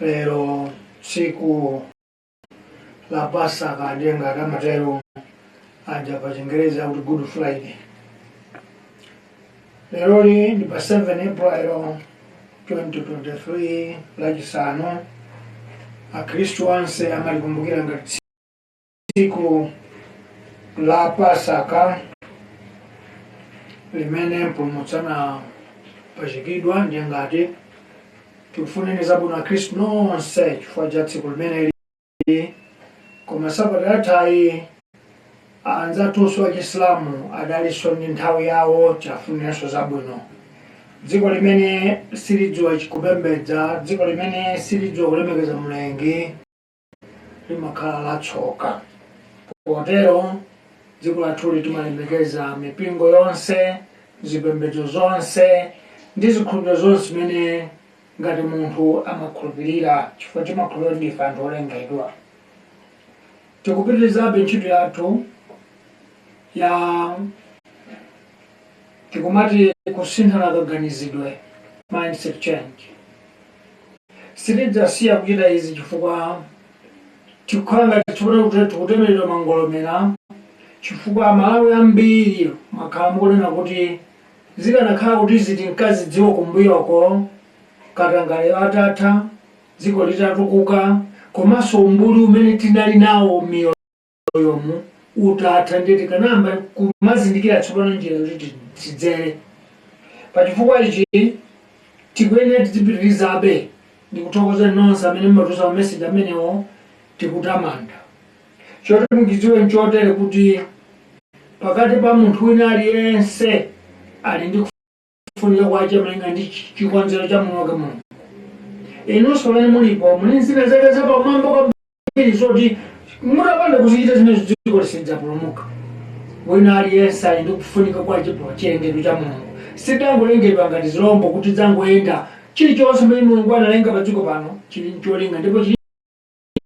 Lero siku la Pasaka ajenga kama tero aja pa Chingereza kuti Good Friday. Lero ni pa 7 April 2023 lachisanu Akristo onse amalikumbukira ngati siku la Pasaka limene mpulumutsana pachikidwa ndi ngati tufune zabwino a Kristo nonse chifukwa cha tsiku limene koma sabata yathayi anzathu a Chisilamu adalinso ndi nthawi yawo chafuniranso zabwino. Dziko limene silidziwa kupembedza, dziko limene silidziwa kulemekeza Mlengi limakhala latsoka. Potero dziko lathu timalemekeza mipingo yonse, zipembedzo zonse ndi zikhulupiriro zonse zimene ngati munthu amakhulupirira chifukwa timakhulupirira ndife anthu olengedwa. Tikupitirizabe ntchito yathu ya tikumati kusinthana kaganizidwe, mindset change. Sitidzasiya kuchita izi chifukwa tikukhala ngati tikutemeredwa mangolomera chifukwa Malawi ambiri makhala mukunena kuti zikanakhala kuti ziti nkazidziwa kumbuyoko katangale atatha dziko litatukuka komanso umbuli umene tinali nawo miyoyomu utatha nditi kanamba kumazindikira tsopano njira kuti tidzere. Pachifukwa ichi tikuyenera tizipitirizabe ndikuthokoza nonse amene mmatuza mamesiji amenewo tikutamanda. Choti muchidziwe nchotere kuti pakati pa munthu wina aliyense ali ndi kufunika kwace malinga ndi chikonzero cha Mulungu Mulungu. Inunso pamene mulipo muli nzika zake zapamwamba kwambiri zoti mutapanda kuzichita zimene dziko lisidzapulumuka. Wina aliyense ali ndi kufunika kwace pa chilengedwe cha Mulungu. Sitangolengedwa ngati zilombo kuti zangoyenda. Chilichonse mmene Mulungu analenga pa dziko pano chili ncholinga ndipo chili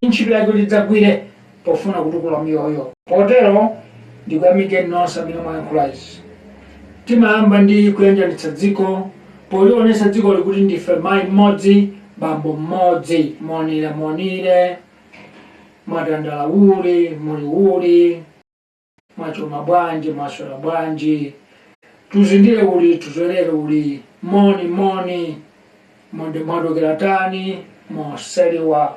ntchito yake kuti idzagwire pofuna kutukula miyoyo. Potero ndikuyamikeni nonse amene mwayankhula izi. Timayamba ndi kuyanjanitsa dziko polionesa dziko likuti ndife mayi mmodzi bambo mmodzi, monire mwatandala muli mwachoma bwanji mwaswera bwanji, tuzindire uli tuzwerere uli moni mwadokera tani moseriwa.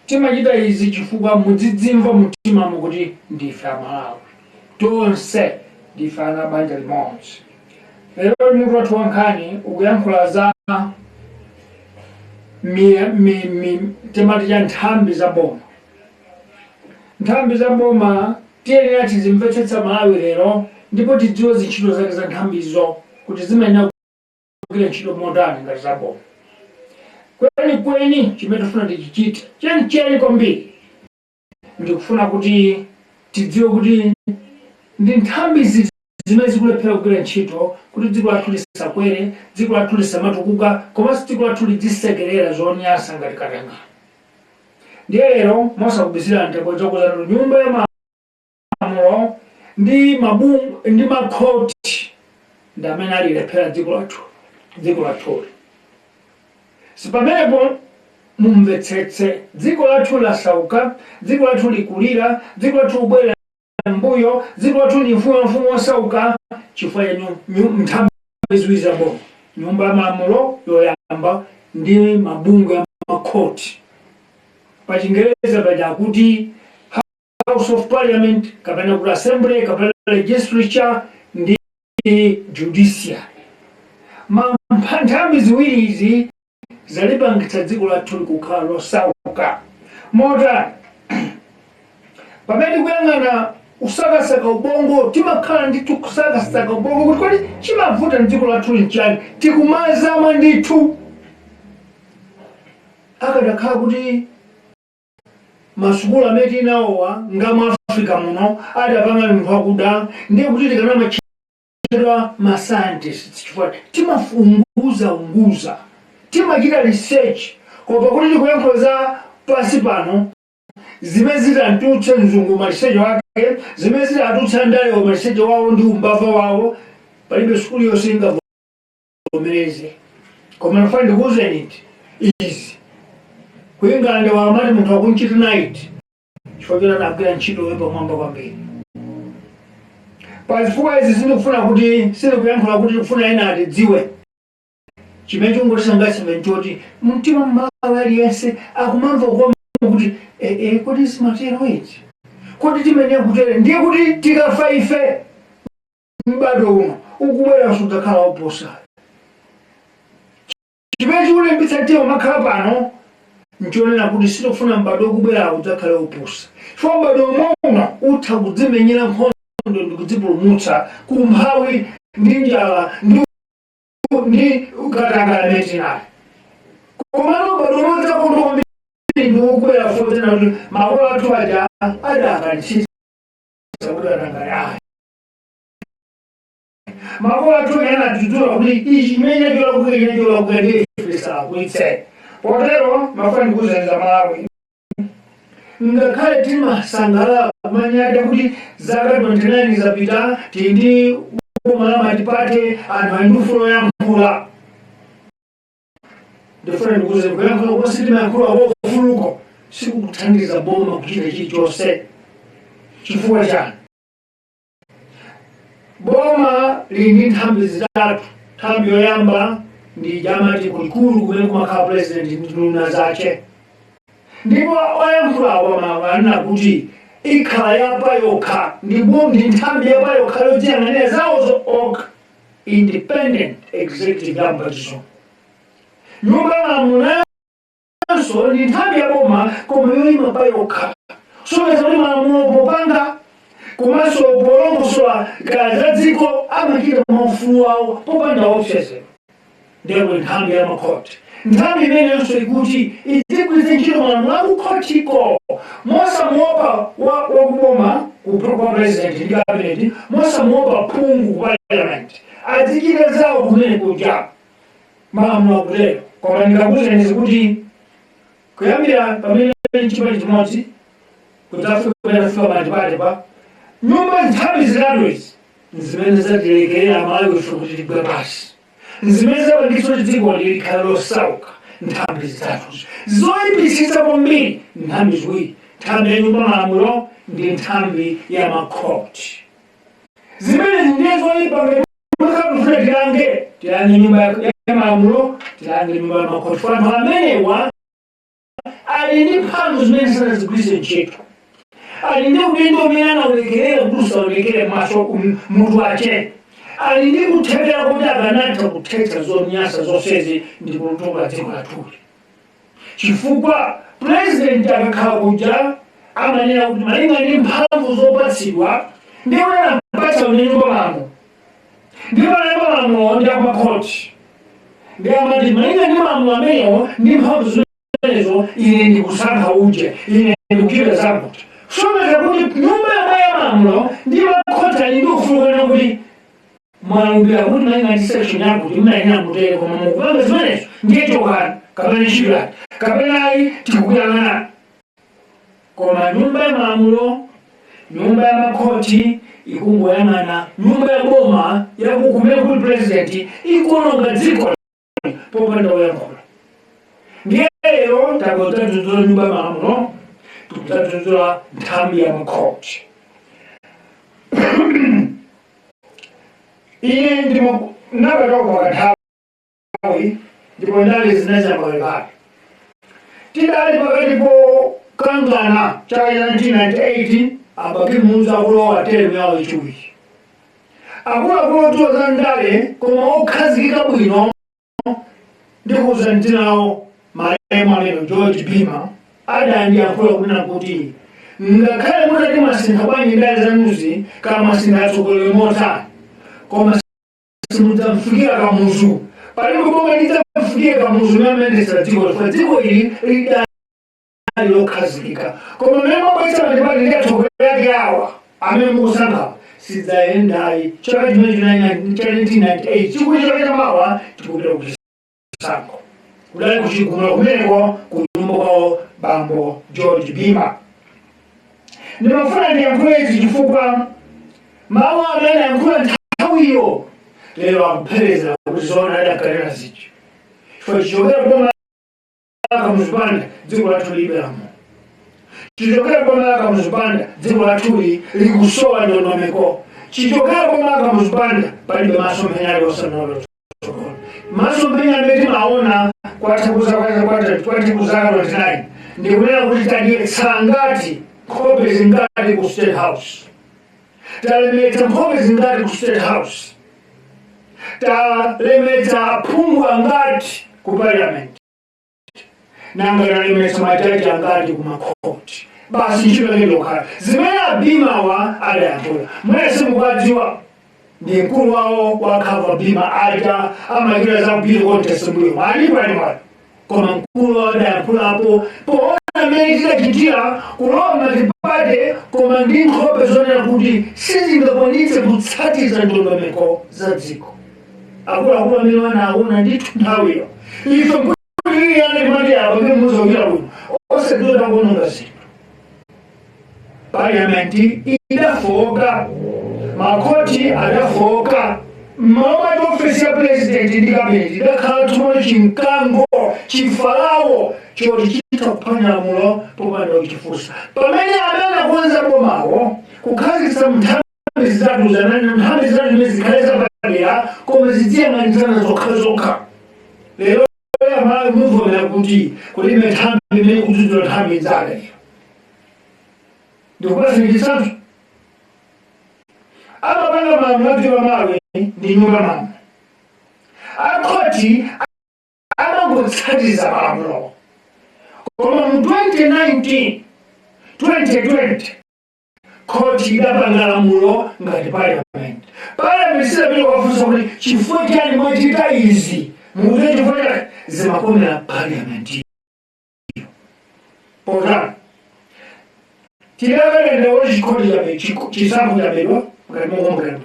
Timachita izi chifukwa mudzidzimva mtima mukuti ndife Amalawi tonse ndife ana banja limodzi. Lero mutu wathu wankhani ukuyankhula za temati cha nthambi za boma. Nthambi za boma tiyenera tizimvetsetsa Malawi lero ndipo tidziwe zintchito zake za nthambizo kuti zimayenera kugwira ntchito motani ngati za boma. Kweni chimene tifuna tichichite chenicheni kwambiri ndikufuna kuti tidziwe kuti ndi nthambi zimene zikulephera kugwira ntchito kuti dziko lathu lisakwere, dziko lathu lisamatukuka, komanso dziko lathu lidzisekerera zonyansa ngati katangale. Ndiye lero mosakubisira ntibodzokozana nyumba ya malamulo ndi mabungu ndi makhoti ndi amene alilephera dziko lathu. Sipamenepo mumvetsetse dziko lathu lasauka, dziko lathu likulira, dziko lathu ubwera mbuyo, dziko lathu ni mfumu osauka chifukwa ya nthambi ziwiri za boma, nyumba ya malamulo yoyamba ndi mabungu ya makhoti. Pa Chingereza paja kuti House of Parliament kapena kuti Assembly kapena Legislature ndi Judiciary. Nthambi ziwiri izi zalipangitsa dziko lathu likukhala losauka. Mota pamene kuyang'ana usakasaka ubongo timakhala ndithu kusakasaka ubongo kuti kodi chimavuta dziko lathu nchani tikumazama ndithu. Akadakhala kuti masukulu amene nawowa ngamu Africa muno adapanga munthu akuda ndiye kuti tikana machedwa ma scientists chifukwa timafunguza timachita research kopa kuti tikuyankhoza pasi pano zimene zitatutsa mzungu maliseche wake zimene zitatutsa ndale wa maliseche wawo ndi umbava wawo palibe sukulu yonse ingavomereze koma nafuna ndikuwuzeni izi kuyingande wamati munthu akunchita night chifukwa anagwira ntchito yopamwamba kwambiri pazifukwa izi sindikufuna kuti sindikuyankhula kuti tikufuna ena atidziwe chimene chingotsangalatsa choti mtima mmawa aliyense akumamva kukoma kuti kodi simatero ichi kodi timenye kutere ndiye kuti tikafa ife mbado uno ukubwera sudzakhala oposa chimene chikulembetsa mtima makhala pano nchionera kuti sitikufuna mbado ukubwera udzakhala oposa chifukwa mbado uno utha kudzimenyera nkhondo ndi kudzipulumutsa ku mphawi ndi njala ndi ukatangala metinali komano mbado umodzi akondo ndikubwera futhi na kuti makolo athu aja adakanchisa kuti atangala makolo athu anatidula kuti ichi chimene chola kukende ifisa kuitse potero mafuna ndikuzenza Malawi ngakhale timasangalala kumanyada kuti zaka 29 zapita tindi kumala matipate anthu andufulo yankhula ndifuna ndikuze kuyankhula kwasitima yankhula wofuluko sikukuthandiza boma kuchita chilichonse chifukwa chani boma lindi nthambi zitatu nthambi yoyamba ndi jamati kulikulu kumene kumakhala president ndi nduna zace ndipo oyankhulawo mawana kuti ikhala yapa yokha ndi nthambi yapa yokha yodziyang'anira zawo okha independent executive yambazo nyumba yamunanso ndi nthambi ya boma koma yoyima pa yokha soweza kuti malamulo popanga komanso polongosola za dziko amachita maufulu awo popanda opsezero ndiyo nthambi ya makhoti nthambi imeneyonso ikuti izigwiritsa ntchito malamulo akukhotiko mosamuopa wakuboma kwa president ndi cabinet mosamuopa phungu ku parliament azichita zawo kumene kuja malamulo akutero koma ndikakuwuzeni kuti kuyambira pamene chipani chimodzi kudzafika matipati pa nyumba nthambi zitatu izi zimene zatilekerera Malawi kuti tigwe pasi zimene zapangitsa kuti dziko likhale losauka nthambi zitatu zoyipitsitsa kwambiri nthambi ziwiri nthambi ya nyumba malamulo ndi nthambi ya makhoti zimene ndiye zoyipa ngati tilange nyumba ya malamulo tilange nyumba ya makhoti fana amenewa ali ndi mphamvu zimene sanazigwiritse ntchito ali ndi udindo umene anawulekerera kuti usawulekere maso mutu wace ali ndi kuthekera kuti akanatha kuthetsa zonyasa zonsezi ndi kutoka dziko lathuli chifukwa president akakhala kuja amanena kuti malinga ndi mphamvu zopatsidwa ndiye anampatsa nyumba malamulo ndipo nyumba malamulo ndi amakhoti ndiye amati malinga ndi malamulo amenewo ndi mphamvu zimenezo ine ndikusankha uje ine ndikuchita zakuti someza kuti nyumba ya malamulo ndi makhoti ali ndi ufulu kuti mwalumbira kuti malinga ndi section yakuti mnaina mutere koma mukupanga zimenezo ndiye chokani kapena nchipilani kapena ayi tikukuyang'ana koma nyumba ya malamulo nyumba ya makhoti ikungoyang'ana nyumba ya boma yakukumene kuti president ikuononga dziko popanda kuyankhula ndiye lero takudzadzudzula nyumba ya malamulo tikudzadzudzula nthambi ya makhoti ine ndimo nabatoka pakanthawi ndipo ndali zinazambalekale tidali pakati pokangana chaka cha 1998 abakimuza kulowa teremu yawo ichiwiri akuluakulu otuwa za ndale koma okhazikika bwino ndikuuza mtinawo malemu amene George Bima adandiyankhula kunena kuti ngakhale mutati masintha bwanji ndale zanuzi kama masintha atsogoleri motani koma simudzamfikira kamuzu palibe pomwe lidzafikira kamuzu amene dziko ili lokhazika koma mema bwetsa ndibali ndiyathoka yake awa amene mukusanga sidzayendayi chaka chimene 1998 chikuchokera mawa tikupita kuchisankho kudali kuchigumula kumeneko kunyumba kwawo bambo George Bima. Ndimafuna ndiyankhule izi chifukwa mawu amene yankhula nthawiyo lero akupheleza kuti zona adakalera zichi chifukwa chichokera kwa malaka muzipanda dziko lathu liberamo chichokera kwa malaka muzipanda dziko lathu likusowa ndondomeko chichokera kwa malaka muzipanda palibe masomphenya aliwosanolo masomphenya amene timaona kwatikuzaka 29 ndikunena kuti tadyetsa ngati nkhope zingati ku State House talemeta nkhope zingati ku State House talemeta aphungu angati ku Parliament nanga talemeta majaji angati ku makhoti basi ntchito lokhala zimene Bimawa adayankhula mwese mukwadziwa ndi mkulu wawo wakhava Bima aja amakira za bill contest mbuyo alipa ni mali koma mkulu wawo adayankhulapo poona amene tidachitira kuloma tipate koma ndi nkhope zonena kuti sizingakwanitse kutsatiza ndondomeko za dziko akuluakulu amene wanaona ndithu nthawiyo ife kuti iyane mali yabo amene muzawira bwino osedoda kuononga zinthu Parliament idafoka makoti adafoka mama ofisi ya president ndi cabinet idakhala tumoyo chinkango chifalawo choti chitapanya lamulo popanda kuchifusa pamene amene kwanza bomawo kukhazikitsa nthambi zitatu nthambi zitatu zimene zikhaleza padera koma ziziyang'anizana zokha lero amalawi muvomera kuti kulibe nthambi imene kudzudzula nthambi zake ndikupasimikisanso amapanga mamulavi wa mawe ndi nyumba mama akoti amangotsatiza malamulo koma mu 2019 2020 koti idapanga lamulo ngati Parliament sidapita kuwafunsa kuti chifukwa chani mwachita izi mukuti chifukwa chani zimakomera Parliament potani tidakalenda kuti chikoti chisankho chabedwa ngati mukumbukira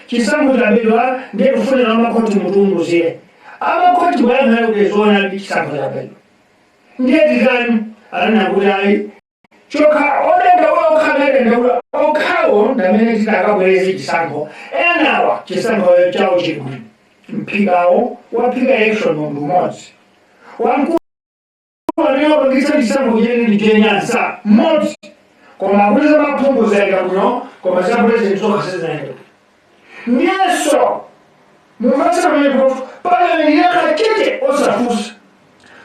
chisankho chabedwa ndiye kufunira amakoti mutunguzire amakoti mwayankhana kuti zona chisankho chabedwa ndiye tikani alana kuti ayi chokha odenda okhamedenda kuti okhawo ndamene tidakabwereza chisankho enawa chisankho chawo chimwe mphikawo waphika election mundu umodzi wamkulu waliopangisa chisankho chene ndi chenyansa mmodzi koma akuliza maphungu zaika kuno koma za president zokasizanaenda ndiyeso mumasina mwepo Parliament yakachete osafusa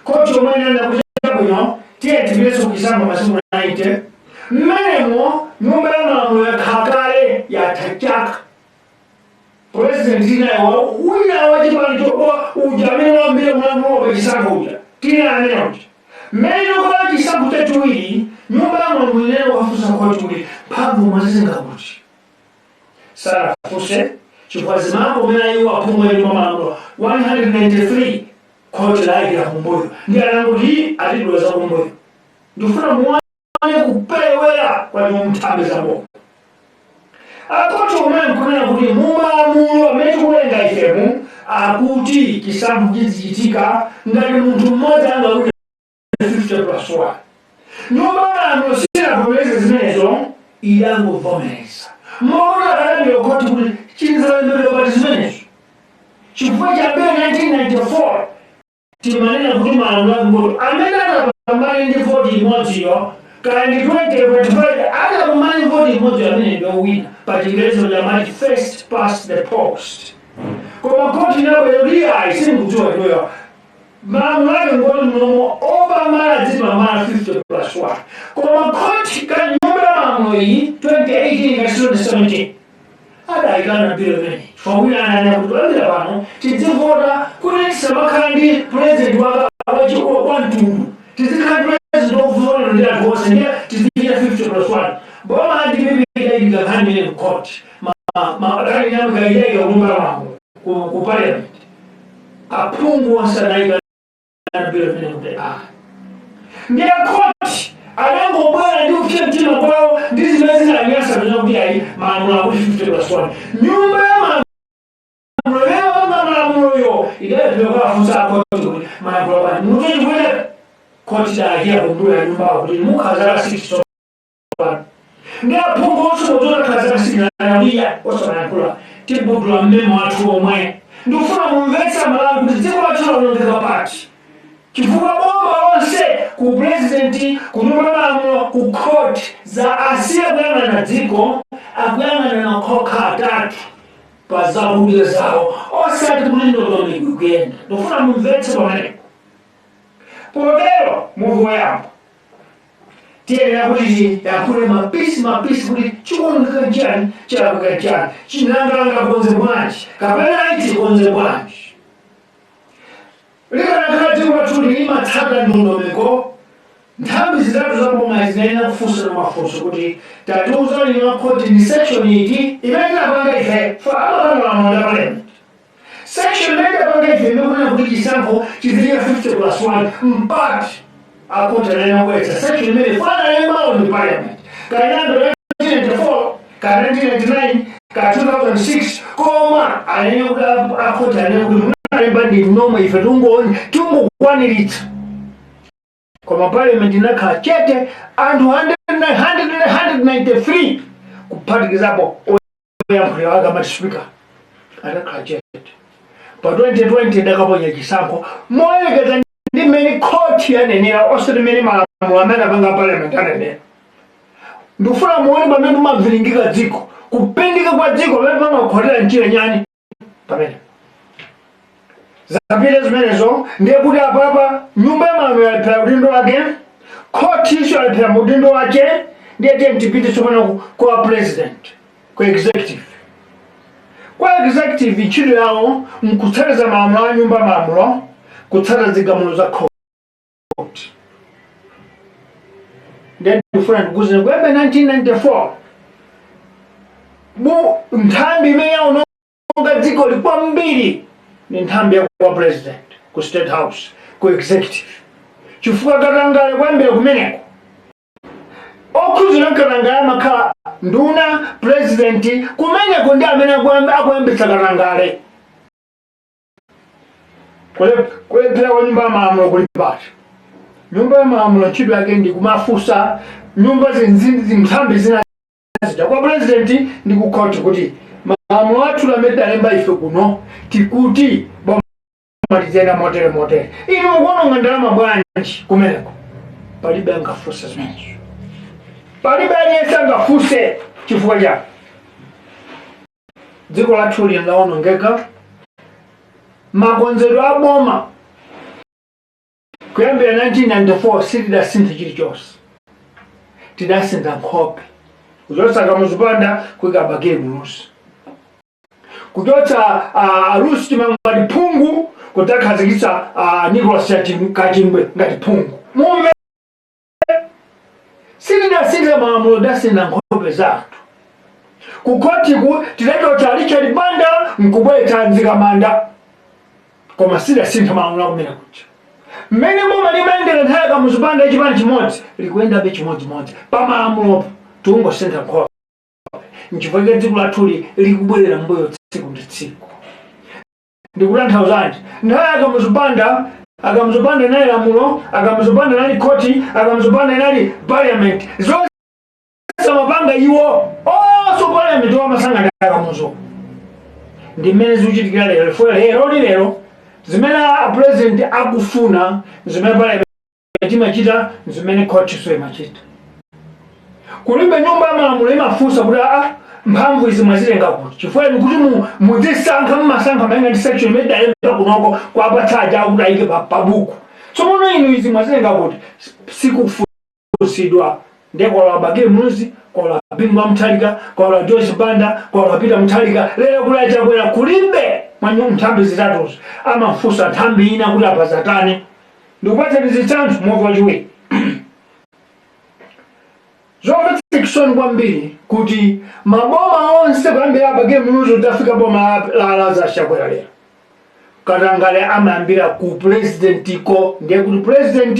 koti omwenenda kucheta kuno tiye tibileso kuchisankho masiku 90 mmenemo nyumba yamalamulo yakhakale yatachaka president inayo uya wachipani chokuwa uja amene wambire mulamulo pachisankho uja tina amene uja mmene kwa chisankho chachiwiri nyumba yamalamulo inene wafusa kwa chiwiri mphamvu mwazizinga kuti sarafuse chifukwa umene iwo aphungu ya nyumba yamalamulo 193 koti laikira kumbuyo ndi ananguti atidweza kumbuyo ndifuna muwane kupewera kwa nthambi zabo akoti umene nkunena kuti mumalamulo amene tikuwerenga ifemu akuti chisankho chizichitika ngati munthu mmodzi angakuti 50+1 nyumba yamalamulo sinavomereza zimenezo idangovomereza mwaona akadamira koti kuti chinzalembelero pati zimenezo chifukwa cha 1994 timanena kuti malamulo akuti amene anapambana ndi voti imodziyo kandi 2025 anapambana voti imodziyo amene ndowina pa chingereza chamati first past the post koma koti inabwerera isikudziwa iyoyo malamulo ake ngoti mnomo opambana dzipambana 50+1 koma koti ka nyumba yamalamulo iyi 2018 ngati 17 adaikana bill imene fawina ananya kuti wambira pano tidzivota kuti samakhala ndi president wamtundu tizikhala president ofuvota ndi anthu onse ndiye tizichita 50+1 boma andipipikaidika khandile mkoti akalinyamikaidaiga nyumba yamalamulo ku Parliament aphungu onse adaikana bill imene kuti ndiye koti Alango bwana ndio kile mtima kwao ndizi mezi na nyasa ndio pia maamula kwa 50+1 nyumba ya maamula yo ile ndio kwa fusa kwa maamula kwa mtu mmoja koti da ya ndio ya nyumba kwa mukaza 6 ndio pungo sio ndio kaza 6 na ya kosa na kula tibu kwa memo watu omwe ndio funa mumvesa malangu tibu watu ndio pati kifuwa bomba wose ku president ku nyumba maamula ku court za asia bwana na ziko agwana na koka tatu bazahudi zao osati mulindo lomigugenda ndofuna mumvetse pamene potero muvi wayamba tiyerera kuti yakule mapisi kuti chikuoneka njani chalakuka njani chinanganga konze bwanji kapena iti konze bwanji likanakati kwatuli limatsata ndondomeko nthambi zitatu zaboma zinaena kufunsa na mafunso kuti tatiuza lino koti ni section iti imene napanga ife amapanga Parliament section imene napanga ife imene kuti chisankho chizilika 50+1 mpati akoti anena kwetsa section imene fana yemao ndi Parliament kayambe 1994 ka 1999 ka 2006 koma anene kuti akoti anene kuti munalemba ndi noma ife tungokwaniritsa koma Parliament inakhala chete anthu 193 kuphatikizapo oyankhulira agamba speaker anakhala chete pa 2020 ndakaponya chisankho moyelekeza ndi mmene court yanenera osati mmene malamulo amene apanga Parliament anenera ndikufuna muone pamene maviringika dziko kupindika kwa dziko pamene pamakhotera njira nyani pamene zapita zimenezo ndiye kuti apapa nyumba ya malamulo yaliphera udindo wake court iso yaliphera udindo wake ndiye tiye mtipite tsopano kwa president kwa executive ntchito yawo nkutsatira malamulo a nyumba ya malamulo kutsatira zigamulo za court ndiye ndikufuna ndikuwuzeni kuyamba 1994 nthambi imene yaononga dziko likwambiri ni nthambi ya kwa president ku state house ku executive chifukwa katangale kwambira kumeneko okhuzira katangale makhala nduna president kumeneko ndi amene akuyambitsa katangale kulephera kwa nyumba ya malamulo kuli pati nyumba ya malamulo ntchito yake ndi kumafunsa nyumba nthambi zina zita kwa president ndi ku court kuti malamulo athu amene alemba ife kuno tikuti matizena motere ino mukuononga ndalama bwanji kumeneko palibe angafunsa zimenezo palibe aliyense angafunse chifukwa chake dziko lathu linaonongeka makonzedwe a boma kuyambira 1994 silidasintha chilichonse tidasintha nkhope kuchotsa kamuzipanda kuyika bageni mulusi kuchotsa alusi timangati phungu kutakhazikitsa Nicholas Kachingwe ngati phungu mumve silidasintha malamulo dasintha nkhope zathu kukhotiku tidachotsa Richard Banda nkubwetsa Nzikamanda koma silidasintha malamulo akumene kucha mmene boma limayendera nthawi kamuzipanda chipani chimodzi likuyendabe chimodzimodzi pa malamulopo tungosintha nkhope nchifukwa dziko lathuli likubwerera mbuyo tsiku ndi tsiku ndikutanthauza nthawi akamuzipanda nali lamulo akamuzipanda nali koti akamuzipanda nali Parliament zonse samapanga iwo so Parliament wamasanga ndakamuzo ndi mmene zikuchitikira lero zimene president akufuna zimene Parliament imachita zimene koti so imachita kulibe nyumba ya malamulo imafunsa kuti mphamvu izi mwazilenga kuti chifukwa kuti muzisankha mmasankha mayenga ndi section imene dalemba kunoko kwa patsaja kuti ayike pabuku tsono inu izi mwazilenga kuti sikufunsidwa ndekola bageni mulusi kola Bingwa Mutharika kola Joyce Banda kola Peter Mutharika lero kula chakwera kulibe mwanyu nthambi zitatuzo amafunsa nthambi ina kuti apazatane ndikupatsa zitsanzo Muvi Wachilungamo zomvetsa kwambiri kuti maboma onse kuyambira bageni mulusi utafika boma la Chakwera lero katangale amayambira ku president ko ndiye kuti president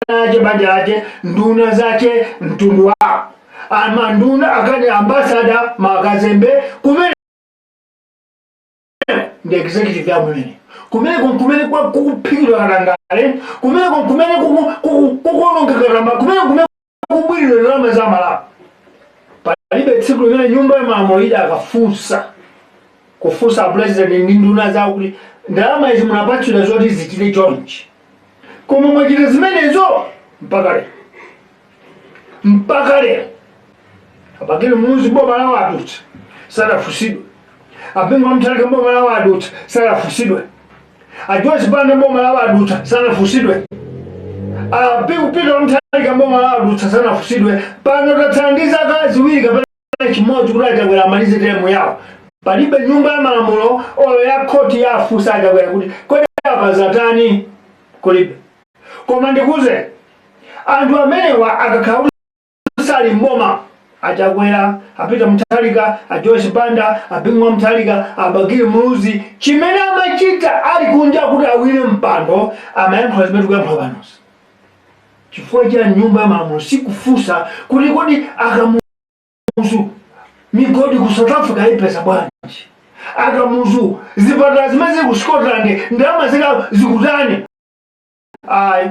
ake banja ake nduna zake mtundu wao ama nduna akani ambassador makazembe kumene ndi executive ya mwene kumene kwa kupikidwa katangale kumene kukuonongekera kumene kubwirira ndalama za Malawi palibe tsiku limene nyumba ya malamulo ida kufunsa president ndi nduna zawo kuti ndalama izi munapatsidwa zoti zichite chonchi koma mwachita zimenezo mpaka lero abagire muzi boma la wadutsa sanafusidwe apinga mtalika boma la wadutsa sanafusidwe ajosi bana boma la wadutsa sanafusidwe apinga mtalika boma la wadutsa sanafusidwe pano tatsandiza kaziwiri kapena chimodzi kuti achakwera amalize teremu yawo palibe nyumba ya malamulo olo ya koti ya afusa achakwera kuti kodi apazatani kulibe koma ndikuze anthu amenewa akakhala sali mboma achakwera apita mtalika ajosi banda apingwa mtalika abagire muluzi chimene amachita ali kunja kuti awire mpando amayankho zimene tikuyamphwa panosi chifukwa cha nyumba ya malamulo sikufusa kuti kodi akamuzu migodi ku South Africa ipesa bwanji akamuzu zipatala zimene zili ku Scotland ndalama zikutani ayi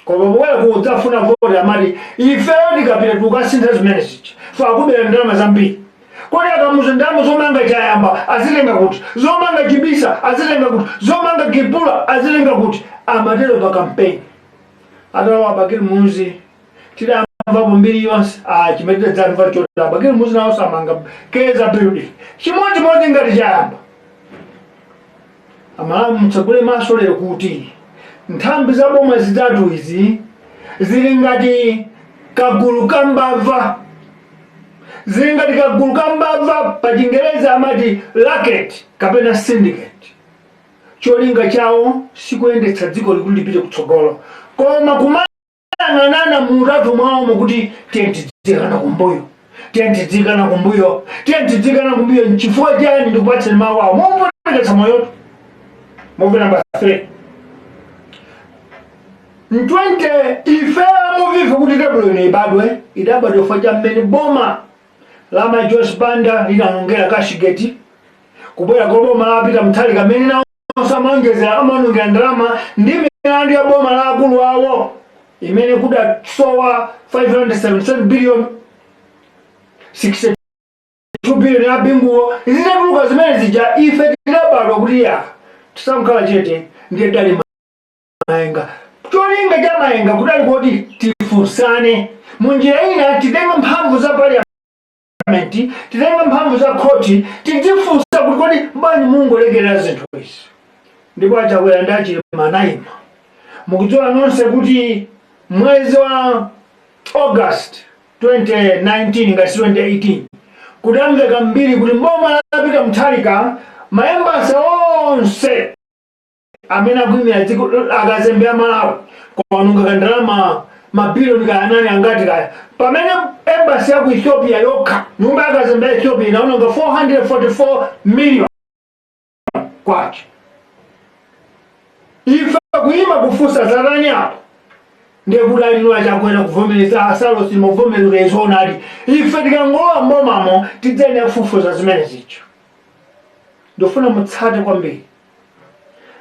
koma bwera kudzafuna voti amati ifeyo tikapita tukasintha zimene zichi fakubera ndalama zambiri kodi akamuzu ndalama zomanga chayamba azitenga kuti zomanga chibisa azitenga kuti zomanga kipula azitenga kuti amatero pa campaign atawa abagire muzi tidamva mbiri yonse chimene dzamva choti abagire muzi nawo samanga keza building chimodzi ngati chayamba amalamu mutsagule maso lero kuti nthambi za boma zitatu izi zili ngati kagulu kambava pa Chingereza amati racket kapena syndicate cholinga chawo sikuyendetsa dziko likulu lipite kutsogolo koma kumayang'anana mutatu mwawo kuti tiyentidzikana kumbuyo nchifukwa chani ndikupatseni mawu awo mopweteketsa moyoto move number 3 Ntwente ifea muvifu kuti tebulo ibadwe idabadwe facha mmene boma lama Josh Banda linanongera kashigeti kubwera kwa boma lapita mtalika mmene nawo samangeza amanongera ndalama ndi milandu ya boma la akulu awo imene kuda sowa 577 billion 62 billion ya binguo izituluka zimene zija ife tidabadwa kuti ya tisamkhala chete ndiye dali maenga cholinga cha maenga kudali kuti tifunsane munjira ina titenga mphamvu za parliament titenga mphamvu za koti tifunsa kuti kodi mbani Mungu lekelera zinthu izi ndipo achakwera ndachi manaima mukudziwa nonse kuti mwezi wa August 2019 ngati 2018 kudamveka mbiri kuti mboma lapita mtalika maembasa onse amene akuimira dziko akazembe Malawi kwawanunga ndalama mabilioni kanani angati kaya pamene embassy ya ku Ethiopia yokha nyumba yakazembe ya Ethiopia inaononga 444 million kwacha ife kuima kufusa zarani apo ndiye kudalirwa chakwera kuvomereza asalo simovomereza izonali ife tikangolowa mbomamo tidzene kufufuza zimene zicho ndofuna mutsate kwambiri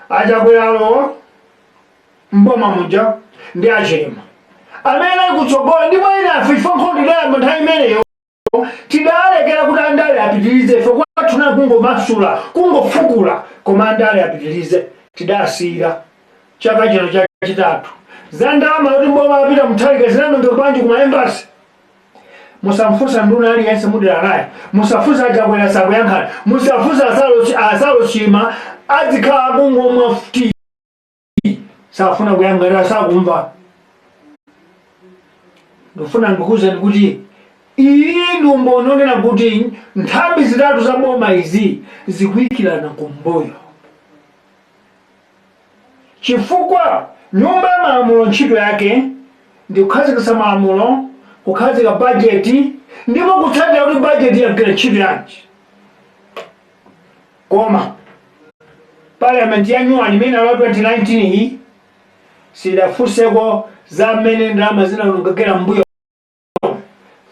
achakwera mboma muja ndi achema amene kutsogola ndipo ina afifa nkhondilaya nthawi imeneyo tidalekera kuti andale apitirize ife kwathu na kungomasula kungofukula koma andale apitirize tidasira chaka chino chachitatu za ndalama kuti mboma apita mtalika zinanonga bwanji kuma embassy musamfusa nduna aliyense mudera naye musafusa achakwera sakuyankhana musafusa asalo chima adzikhala kungomwa futi safuna kuyangalira sakumva ndofuna ndikuwuzeni kuti inu mbononena kuti nthambi zitatu za boma izi zikuyikirana kumbuyo chifukwa nyumba ya malamulo ntchito yake ndi kukhazikitsa malamulo kukhazika bajeti ndipo kutsatira kuti bajeti yagwira ntchito yanji koma Parliament ya nyuwani imene la 2019 iyi sidafuseko za mmene ndalama zinawonongekera mbuyo.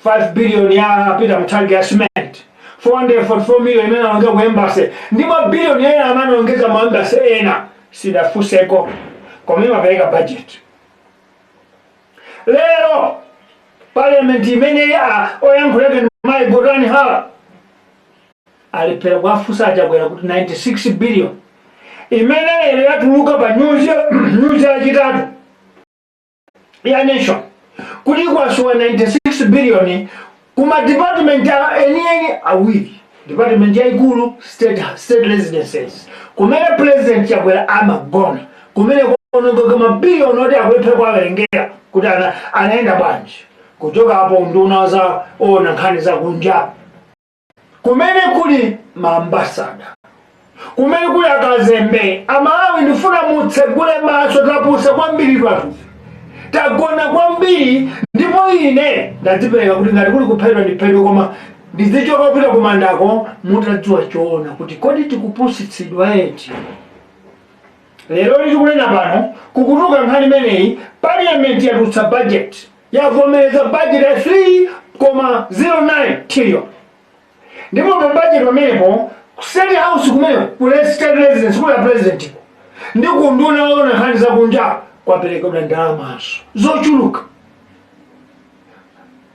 5 billion ya pita mthangi ya cement, 444 million imene anongeza ku embassy, ndi mabilioni ena amene anongeza mu embassy ena sidafuseko komwe mapereka budget. Lero Parliament imene oyankhuleke mai Gordani hala alipera kwafusa achakwera kuti 96 billion imene lero yatuluka pa news yachitatu ya Nation kuti kwasuwa 96 billion kuma department enieni awiri, department ya ikulu state residences kumene president chakwera amagona, kumene kuonongeka mabilioni oti akwepera kwa alengera kuti anaenda bwanji kuchoka hapo nduna za ona nkhani za kunja, kumene kuli maambasada, kumene kuli akazembe. Amalawi ndifuna mutsegule maso tapusa kwambiri twatu tagona kwambiri, ndipo ine ndadzipereka kuti ngati kuli kuphedwa ndiphedwe, koma ndizichoka kupita kumandako mutadziwa choona kuti kodi tikupusitsidwa eti. Lero lichikunena pano kukutuka nkhani imeneyi, Parliament yatulutsa budget, yavomereza budget ya 3.09 trillion. Ndipo pa budget pamenepo State House kumene kule state residence kule president ndi kunduna ona nkhani za kunja kwaperekedwa ndalamaso zochuluka.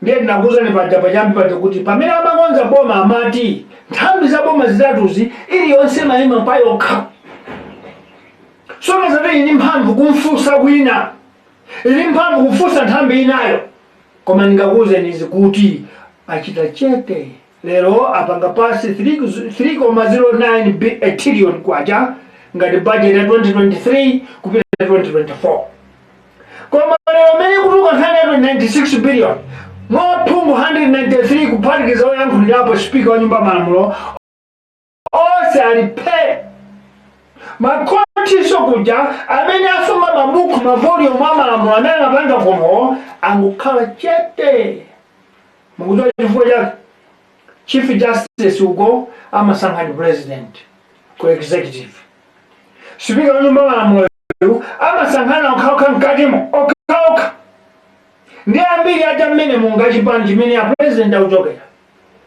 Ndiye ndinakuuzani pajambi paja kuti pamene amakonza boma amati nthambi za boma zitatuzi iliyonse mayima pa yokha. Soma zate ili mphamvu kumfusa wina, ili mphamvu kufusa nthambi inayo, koma ndingakuuzeni kuti achita chete. Lero apanga pasi 3.09 trillion kwacha ngati budget ya 2023 kupita 2024. Koma lero mene kutuka nkhani ya 96 billion mwaphungu 193 kuphatikiza oyankhulirapo speaker wa nyumba malamulo onse alipe makontiso kuja amene asoma mabuku mavolume amalamulo amene anapanga komo angukhala chete. Mukudziwa chifukwa chake Chief Justice ugo amasankhani president ku executive, speaker wa nyumba malamulo amasankhana okhaokha mkatimo okhaokha ndi ambiri ata mmene munga chipani chimene ya president akuchokera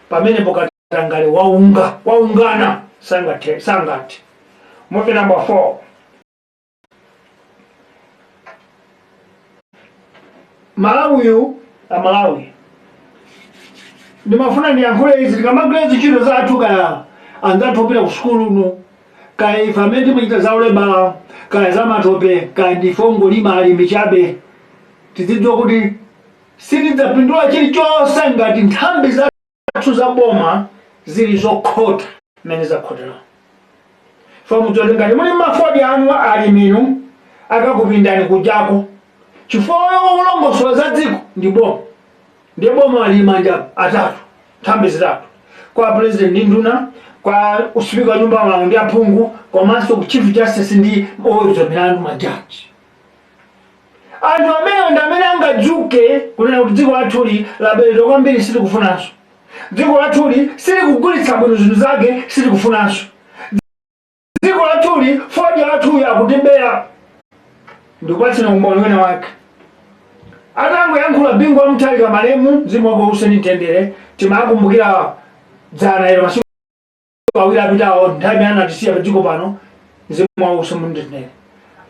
pamene pokatangale waungana sangati. Movie number 4. Malawi ndimafuna ndiyankhule izi tikamagwira zichito zathu kaya anzathu opita ku sukulu uno kaya ife amene timachita za ulema kaya za matope kaya ndife ongolima alimi chabe, tidzidziwa kuti sitidzapindula chilichonse ngati nthambi zathu za boma zili zokhota mmene zakhotera. Famudzole ngati muli mafodi anu aliminu akakupindani kujako chifukwa ulongosola za dziko ndi boma. Ndi boma alimanja atatu, nthambi zitatu, kwa president ndi nduna, kwa speaker wa nyumba malamulo ndi aphungu, komanso ku chief justice ndi oweruza milandu majaji. Anthu amene ndi amene angadzuke kunena kuti dziko lathuli laberedwa kwambiri silikufunanso, dziko lathuli silikugulitsa bwino zinthu zake silikufunanso, dziko lathuli fodya lathuyo akutembera ndikupatsina umboni wake. Atango yankhula bingwa mtalika malemu mzimu wako useni tendere timakumbukira dzana ero masiku awiri apitawo nthawi anatisiya padziko pano mzimu wako usemundendere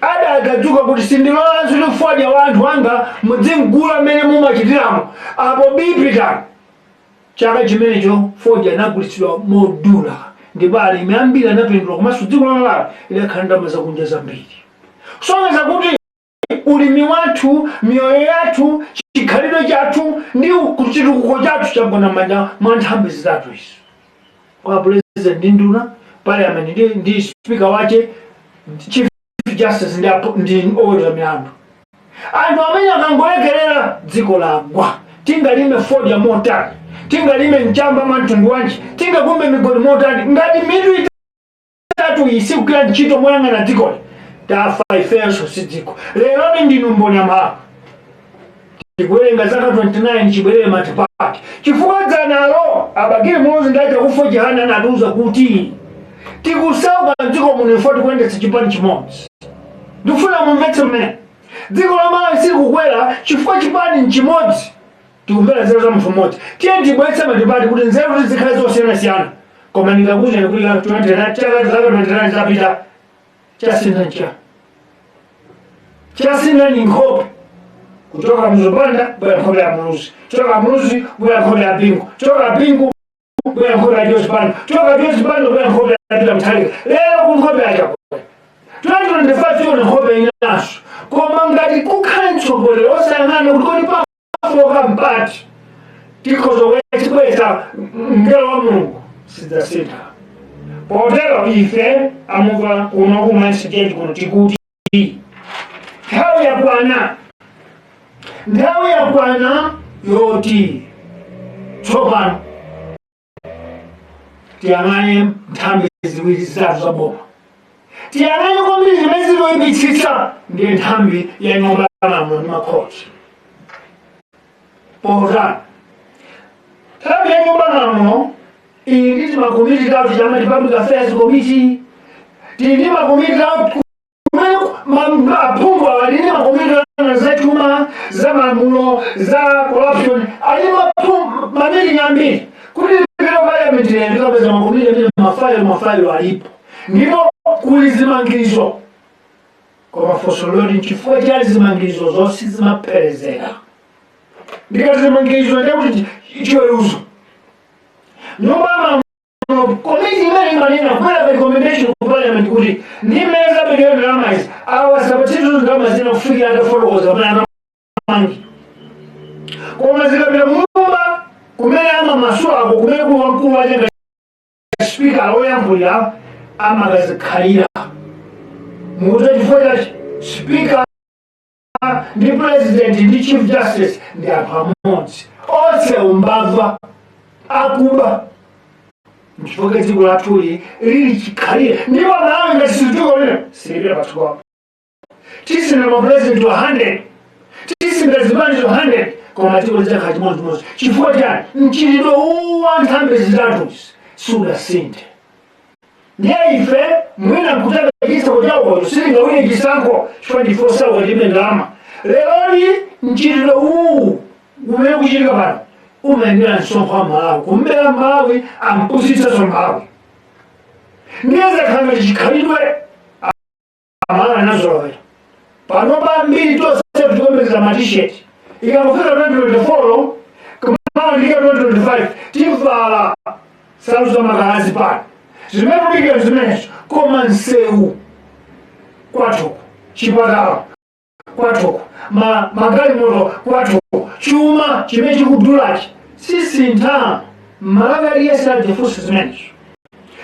adadzuka kuti sindilola nso fodya wanthu wanga mudzimgula mmene mumachitiramo apo bipita chaka chimenecho fodya anagulitsidwa modula ndipo alimi ambiri anapindula komanso dziko lolala idakhala ndalama zakunja zambiri. Kusonyeza kuti ulimi wathu, mioyo yathu, chikhalidwe chathu ndi chitukuko chathu chagona m'manja mwa nthambi zitatu izi. Kwa president ndi nduna, Parliament ndi speaker wache, chief justice ndi oweruza milandu. Anthu amene akangolekerera dziko lagwa. Tingalime fodya motani, tingalime mchamba mtundu wanji, tingakumbe migodi motani, ngati mitu itatu isi kukira ntchito moyang'ana dzikoli tafa ifenso si dziko. Lero ndinu mboni amalawi tikuwerenga zaka 29 chibwerere matipati chifukwa dzanalo abagire mulozi ndaita kufo jehana natuza kuti tikusauka dziko muno ifo tikuendetsa chipani chimodzi. Ndifuna mumvetse mmene dziko la Malawi silikukwera chifukwa chipani nchimodzi tikumvera nzeru za munthu mmodzi. Tiye tibwetse madebati kuti nzeru zikhale zosiyanasiyana. Koma ndikakuza kuti chaka 29 zapita chasina ni nkhope kutoka mzopanda bwana nkhope ya mruzi, kutoka mruzi bwana nkhope ya bingu, kutoka bingu bwana nkhope ya Josepano, kutoka Josepano bwana nkhope ya Peter Mutharika. Lero ku nkhope ya chakwe 2025 tiyo nkhope inaso. Koma ngati kukhale mtsogoleri osayang'ana kuti kodi pafoka mpati tikhozo wechibweza mngelo wa Mulungu sidzasintha. Potero ife amuva kuno kumansidenti kuno tikuti nthawi yakwana yoti tsopano tiyang'ane nthambi ziwiri zitatu za boma. Tiyang'ane kwambiri zimene ziloyipitsitsa ndi nthambi ya nyumba ya malamulo ndi makhoti. Potani nthambi ya nyumba ya malamulo iyi ndi makomiti tatu chamati Public Affairs Committee, tili makomiti tatu kumene aphungu alini makomiti za chuma, za malamulo, za corruption, ali mamili nyambiri kuti pilo Parliamentary ndikapeza makomiti amene mafailo alipo. Ndipo kuli zimangizo koma fosololi nchifukwa chali zimangizo zonse zimaperezera. Ndikati zimangizo ndikuti chiweruzo nyumba komiti imene imanena kupera recommendation ku Parliament kuti ndimeza bilioni ndalama izi awasabatizo ndalama zina kufikira atafotokoza pana mangi. Koma zikapita mumba kumene amamasuwa ako kumene kuli wamkulu wajenga speaker aloyankhulira amakazikhalira mukuti chifukwa chachi speaker ndi president ndi chief justice ndi anthu amodzi onse umbava akuba mchifukwa dziko lathuli lili chikhalire. Ndipo Malawi ngati situko lino silipira pathuko tisina mapresident 100 tisina zibani 100 koma dziko lidzakhala chimodzimodzi. Chifukwa chani mchitidwe wa nthambi zitatu sudasinthe. Ndiye ife mwina nkutaka chisankho chawo silingawine chisankho chifukwa ndifosawo chilibe ndalama. Leloli mchitidwe umene kuchitika pano umaendera msonkho wa Malawi kumbera Malawi ampusitsa Malawi. Ndiyeza khanga chikhalidwe amala nazolowera pano pambiri tonse tikumbeza ma-t-shirt ikangofika 2024 kama ndika 2025 tivala salu za makalazi pano zimene tulike zimenezo koma nsewu kwathuku chipatala kwathuku magalimoto kwathuku chuma chimene chikudulachi sisintha. Malawi aliyese alijefusa zimenezo.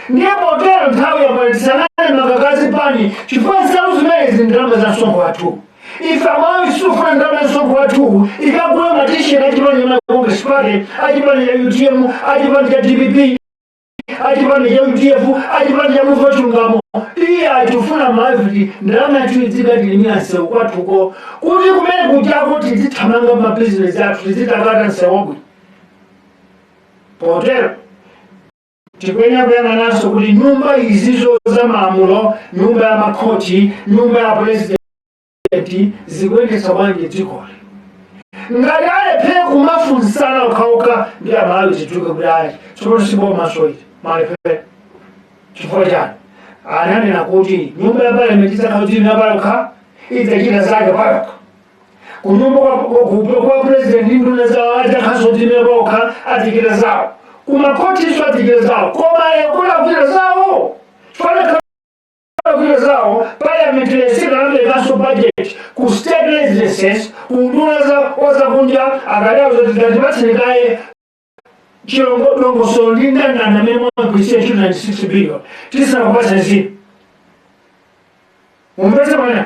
Ndiye potero nthawi yamalisanane makakazi pani chifukwa nsalu zimenezi ndalama za msonkho wathu. Ife Malawi sifuna ndalama za msonkho wathu ikagula ma-t-shirt achipani cha Congress Party, achipani cha UTM, achipani cha DPP, achipani cha UTF, achipani cha Muvi Wachilungamo. Iye atufuna Malawi ndalama yathu izikatilimira nsewu kwathuko kuti kumene kuchako tizithamanga mabusiness athu tizitakata nsewobwe. Potero tikwenya kuyang'ananso kuti nyumba izizo za malamulo, nyumba ya makhoti, nyumba ya president zikuyendetsa bwanji dzikoli. Ngati alephera kumafunsana okhaokha ndi Malawi zituke kuti ayi tsopano sibomaso iti malephera. Chifukwa chani ananena kuti nyumba ya Parliament izakhala kuti inapalokha idzachita zake palokha. Kunyumba kwa president nduna zawo adzakhaso kuti inapalokha adzachita zawo. Kumakhoti iso adzachita zawo koma yakula kuchita zawo fana kuchita zawo. Parliamentary sikalambekanso budget ku state residences kunduna zakunja akadao zotizatipatsirikaye chilongodongoso lindandanda mmene mwagwirisira 96 billion tisanakupatsa nzino. Mumpese mwana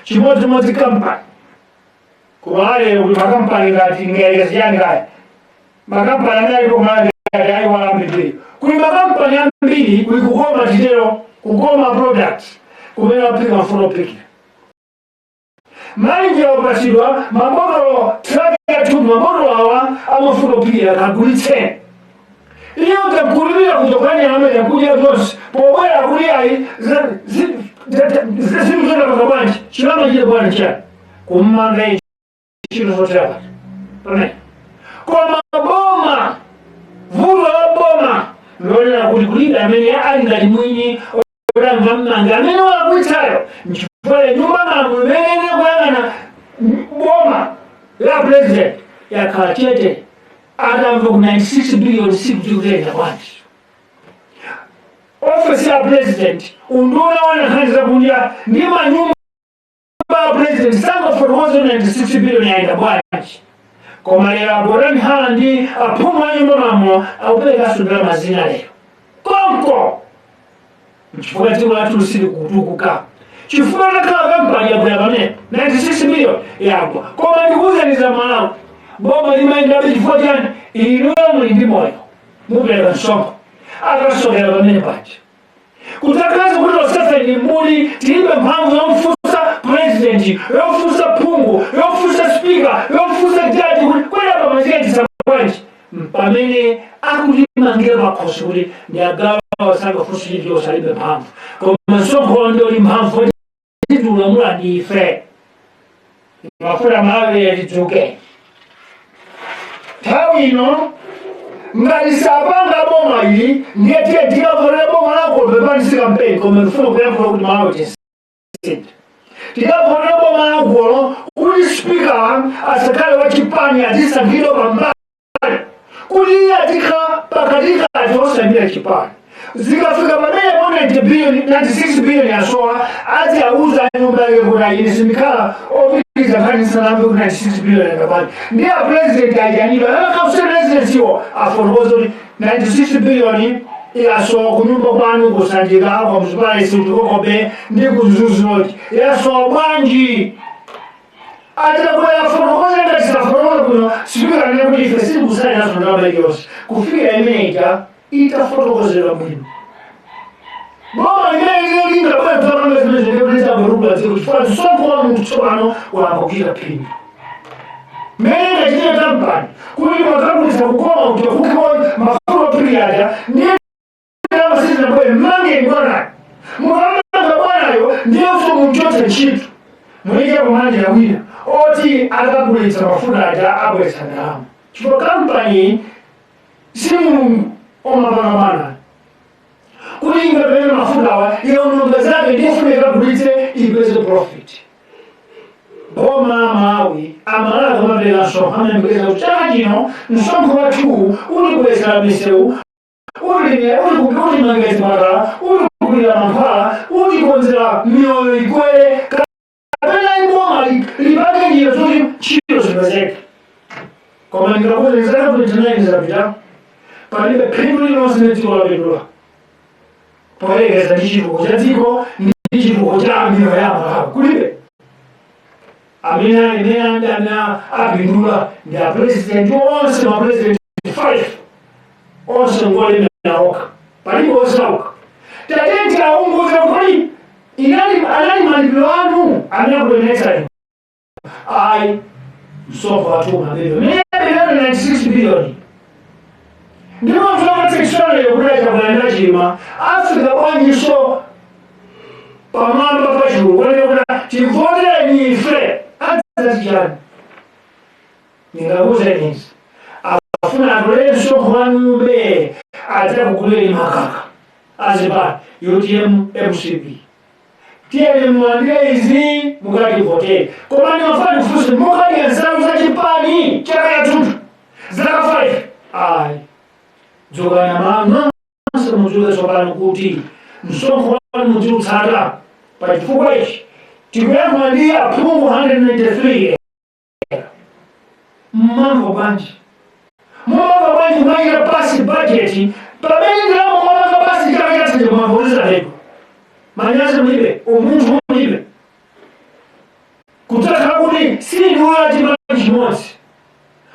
chimodzimodzi kampani kumale kuti makampani ngati ngayikaziyani kaya makampani amene alipo kumale ngati ayiwala ambiri kuli makampani ambiri kuli kukoma titero kukoma products kumene wapika mfuno pikira mali njira upasidwa mabotolo traki yathupi mabotolo awa amafuno pikira kagulitseni. Iyo takulira kutokanya amene kuja zonse pobwera kuli ayi zesikuzola bakabanji kirama kile bwana kya kumanga ekiro zotraba pame koma boma vulo boma lolera kuti kulinda amene ali ngati mwini oramva mmanga amene wakuitayo nchifukwa nyumba mamwe imene kuyang'ana boma la president yakhala chete atamva ku 96 billion sikutikutenga bwanji office ya president unduna wanahanza kunja ndi manyumba ya president sanga for 96 billion yaenda bwanji koma lero aborani hala ndi aphungu a nyumba mamo akupeleka asundula mazina lero konko nchifukwa dziko lathu lisili kutukuka chifukwa takhala kampani yakuya pamene 96 billion yagwa koma ndikuwuzaniza Malawi boma limayendabe chifukwa chani inuyo muli ndi moyo mupereka msonkho akasokera pamene paja kutakhaza kuti losasa ndi muli tilibe mphamvu yomfunsa president yomfunsa phungu yomfunsa speaker yomfunsa jaji kuti kwera pamazikachisa bwanji pamene akutimangira makhosi kuti ndi agawa wasakafunsa chilichonse alibe mphamvu koma msonkho ndioli mphamvu titulamula ndi ife mafuna Malawi yatidzuke nthawi ino ngati sapanga boma ili ndiye tiye tikavotera boma lako pepanisika mpeni koma ndifuna kuyankhula kuti Malawi tisintha tikavotera boma lako kuti speaker asakhale wachipani atisankhidwa pambali kuti iye atikha pakatikati osamira chipani zikafika pamene 96 billion yasowa ati auza nyumba yake kuti ine simikhala opitiriza kanisa nambe kuti 96 billion yakapani ndiye president ajanidwa akafuse president iwo afotokoza kuti 96 billion yasowa kunyumba kwanu kusanjika kwa mzipalesi utikokobe ndi kuzuzuloti yasowa bwanji atitakuwa yafotokoza ngatisafotokoza kuno sipika nene kuti ife sili kusali naso ndalama iliyonse kufikira imeneja itafotokozera bwino boma limene linga bwana pamwe zimezindekuliza baruba ziko chifukwa sonko mtsopano wambokira pini mene chine kampani kuli makamulisa kukoma utokukwa mafulo period ndiye kama sisi na bwana mange ngona muhamanga bwana yo ndiye so mchote chitu mwija kumanje ya wina oti akagulitsa mafuta aja abwesa ndalama chifukwa kampani simu omabana kulinga pele mafuta ya unonga zake ndifunika kulite ibeze profit boma Malawi amala kama vile so amembeza uchajino nsongo watu ulikwesa miseu uli mangezi mara uli mampala ulikonzera mioyo ikwele kapela ingoma libage ndiyo zuri chilo zibazeke kama ngrakuza nizaka kulitanai nizapita palibe pembuli nosineti wala bidula polegeza ndichiruko chatiko ndichiruko cha mioyo yama kulibe amina imeanda na abindula ndi president onse ma president 5 onse ngole naoka palibe osauka tatenti aunguza kuli inali manipulano anakulenesa ai msoko watu mabebe mimi 96 billion ndimo mfano sexual yokuleta kwa chima Afrika banyiso pamamba pachuru wale kuna tivole ni ife atazijana ningabuze nini afuna adole soko wanube atakukuleli makaka aziba UTM MCP tiene mwandile izi mukati hotel komani wafani fusi mukati ya zao za chipani chaka ya tutu zaka 5 ai zoga na mama nasa mujule sopano kuti msonko wanu mujulu tsara pa chifukwa ichi tikuya mwandia pungu 193 mambo banji maira pasi budget pamene ndamo mwanga pasi chaka chati mwamvuliza lepo manyazi mlibe umuntu mlibe kutaka kuti si nuati manji mosi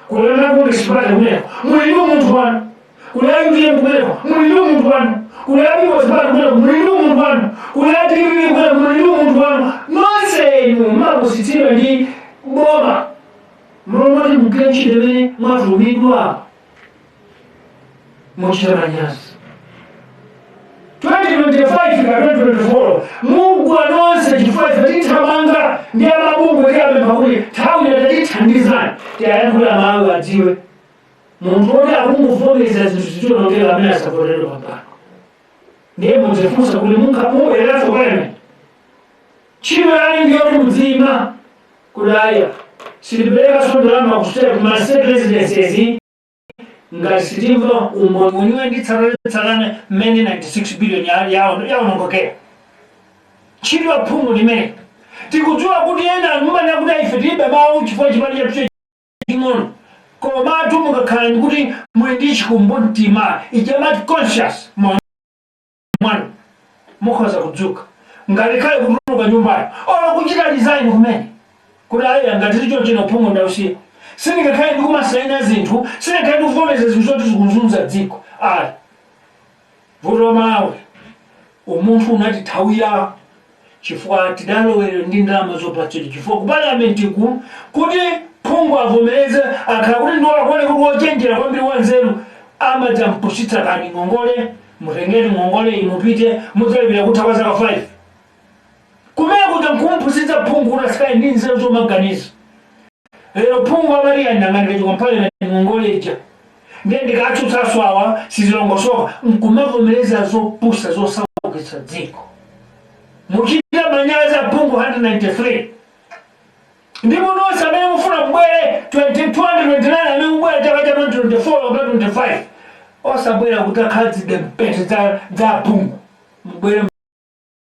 kulana kuti sipata kumeko mulimu muntu wanu kulayiye kumeko mulimu muntu wanu kulayiye sipata kumeko mulimu muntu wanu kulayiye kumeko mulimu muntu wanu nonse mabusitira ndi boma mromati mkenchi deme mwavumidwa mochera nyasi 20 2025 ka 2024 mugwa nonse chifukwa chitithamanga ndi amabungu tiyapempha kuti nthawi tatithandizani tiyayankhula mawu adziwe munthu woti akungovomereza zinthu zichonongera amene asavoteredwa pambano ndiye muzifunsa kuti munkhamuwereraso kwene chilo yani ndiyoti mudzima kuti aya sitipereka sondolama kusitera kuma state residences ngati sitimva umboniwe ndi tsatanetsatane mmene 96 billion yaonongokera chilo phungu limene tikudziwa kuti ena mumana kuti ife tilibe mawu chifukwa chipani chatu ching'ono komatu mukakhala ndi kuti muli ndi chikumbumtima ijamati conscious mwanu mukhoza kudzuka ngati khale kutuluka nyumbayo olo kuchita design kumene kuti aya ngati ticho chino phungu ndausiya sindingakhale ndikumasaina zinthu sindingakhale ndikuvomereza zinthu zoti zikuzunza dziko ayi vuto mawe umunthu unatithawira chifukwa tidalowere ndi ndalama zopatsidwa chifukwa ku Parliament kuti phungu avomereze akhala kuti ndiwakone kuti wochenjera kwambiri wanzeru amadza mpusitsa kani ngongole mutengeni ngongole imupite mudzalipira kutha kwa zaka 5 kumene kuti nkumpusitsa phungu kuti asikaye ndi nzeru zomaganiza lero phungu amaliya ndang'anira chikwa Parliament ngongole ija ndiye ndikatsutsa swawa sizilongosoka nkumavomereza zopusa zosaukitsa dziko muchita manyazi a phungu 193 ndipo nonse amene mufuna mbwere 229 amene mbwere chaka cha 2024 kapena 25 osabwera kuti akhadzide mpete za phungu mbwere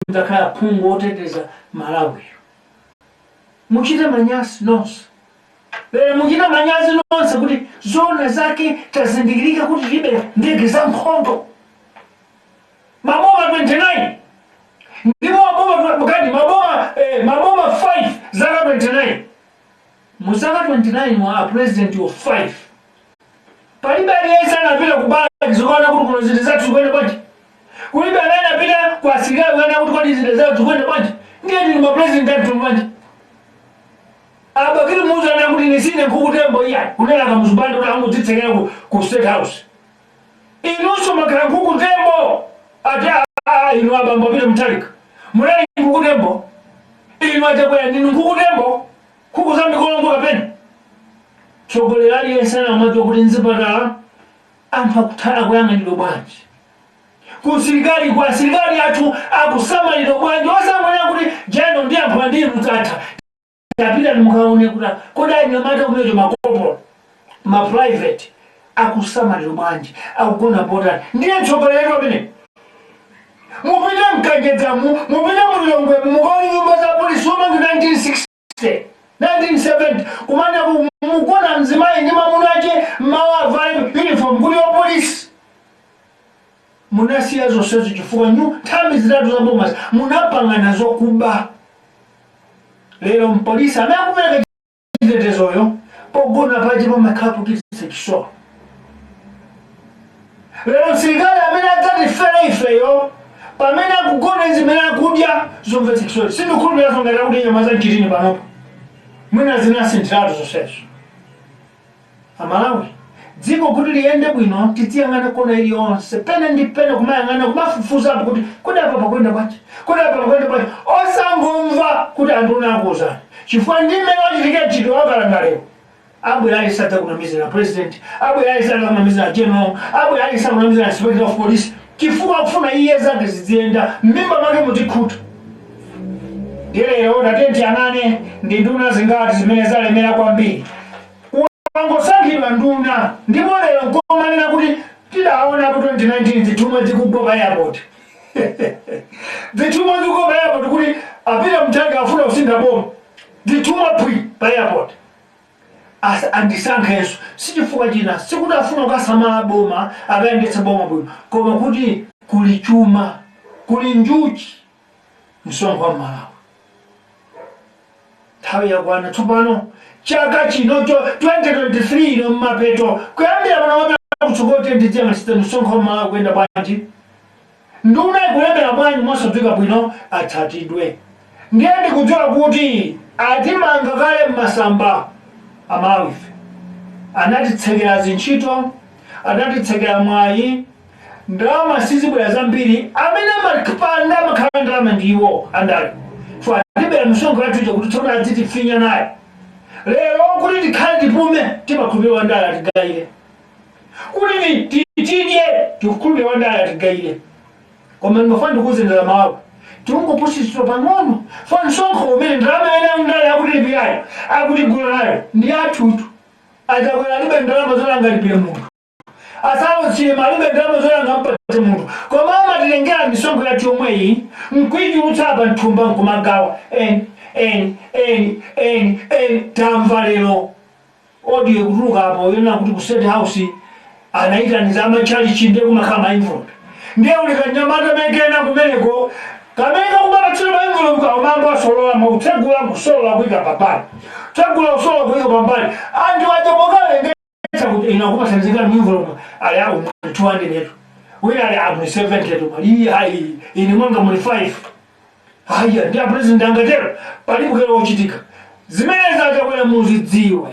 mtakhala phungu oteteza Malawi muchita manyazi nonse lero muchita manyazi nonse kuti zona zake tazindikirika kuti libe ndege za nkhondo maboma 29 ndipo maboma 5 zaka 29 muzaka 29 mwa president of 5 palibe aliyesa anapita kubala zikuona kuti kuno zinthu zathu zikwenda bwanji kulibe anapita kwa asilikali kuona kuti kwadi zinthu zathu zikwenda bwanji ndiye ndi mapresident athu bwanji abakiri muzo ana kuti nisine nkukutembo iya kunena kamuzubandi kuti angudzitsekera ku state house inunso makhala nkukutembo ati inu abambo apite mtalika mulali nkukutembo inu achakwera ndinu nkukutembo kukuza mikolombo kapena tsogolera aliyense anamwadziwa kuti nzipatala anthu akuthala kuyang'anidwa bwanji ku asilikali athu akusamalidwa bwanji osamwera kuti jeno ndi anthu andinu tatha tapita nimukaone kuti kodai nyamata kumeto makopolo ma-private akusamalidwa bwanji akugona potani ndiye tsogolera pene mupite mkanjedzamu mupite mulilongwemu mukaone nyumba za polisi womangi 1960 1970 kumanda mukona mzimayi ndi mamuna ake mawa avale uniform kuli wa polisi munasiya zonsezo chifukwa nthambi zitatu za bomas munapangana zokuba lero mpolisi amene akupereka chitetezoyo pogona pache pamakhala kutitse chisowa lero msilikali amene adzatifere ifeyo pamene akugona zimene akudya zomvetsa chisowa sindikhulupirira ngati akudya nyama za mchitini panopo mwina zinasinthiratu zonsezo Amalawi dziko kuti liyende bwino tiziyang'ana kona iliyonse pene ndi pene kumayang'ana kumafufuzapo kuti kodi apa pakwenda bwanji kodi apa pakwenda bwanji osangomva kuti anthu unakuwuzani chifukwa ndi mmene wachitikira chiti wakalanga lero abwera alisata kunamizira president abwera alisata kunamizira general abwera alisata kunamizira inspector of police chifukwa kufuna iye zake ziziyenda mmimba mwake mutikhuta lero datenti anane ndi nduna zingati zimene zalemera kwambiri wangosankhidwa nduna ndipo lero nkomanena kuti tidaona ku 2019 zitumwa zikugwa pa airport zitumwa zikugwa pa airport kuti apita mtanga afuna kusinda boma zitumwa pwi pa airport andisankhenso sichifukwa china sikuti afuna kukasamala boma akayendetsa boma bwino koma kuti kuli chuma kuli njuchi msonkho wa Malawi nthawi yakwana tsopano chaka chinocho 2023 ino mmapeto kuyambira pana wapera kutsogoti ndidziya ngasita msonkho wa Malawi kuyenda bwanji nduna ikulembera bwanji mosadzika bwino atsatidwe ndiye ndikudziwa kuti atimanga kale mmasamba Amalawi anatitsekera zintchito anatitsekera mwayi ndalama sizibwera zambiri amene amakapanda amakhala ndalama ndiwo andali twatibera misongo yathu kuti tona azitifinya nayo lero kuti tikhale tipume timakhulupirira wandala atigaire kuti tidye tikukhulupirira wandala atigaire koma ngofuna ndikuze ndalama wako tungopushiswa pang'ono fa nsonko umene ndalama ene ndala yakutilipirayo akutigula nayo ndi athutu achakwera libe ndalama zolanga lipire munthu asalo chima libe ndalama zolanga mpate munthu koma amatilengera misongo yathu yomweyi nkuichulutsa apa nthumba nkumagawa tamva lero audio kutuluka apo yona kuti ku State House anaitaniza amachalichi ndiye kumakhala mainvolved ndiye ulikanyamata mekena kumeneko kameka kumapatsira mainvolved kaumambo asolola mautegula kusolola kuika papali tegula kusolola kuika papali anti wajabokale kuti inakumasanzika mainvolved ali awo 200 yetu wina ali amu 70 yetu mali hai inimwanga muli 5 haya ndiye president angatero palibukelo uchitika zimene zachakwera muzidziwe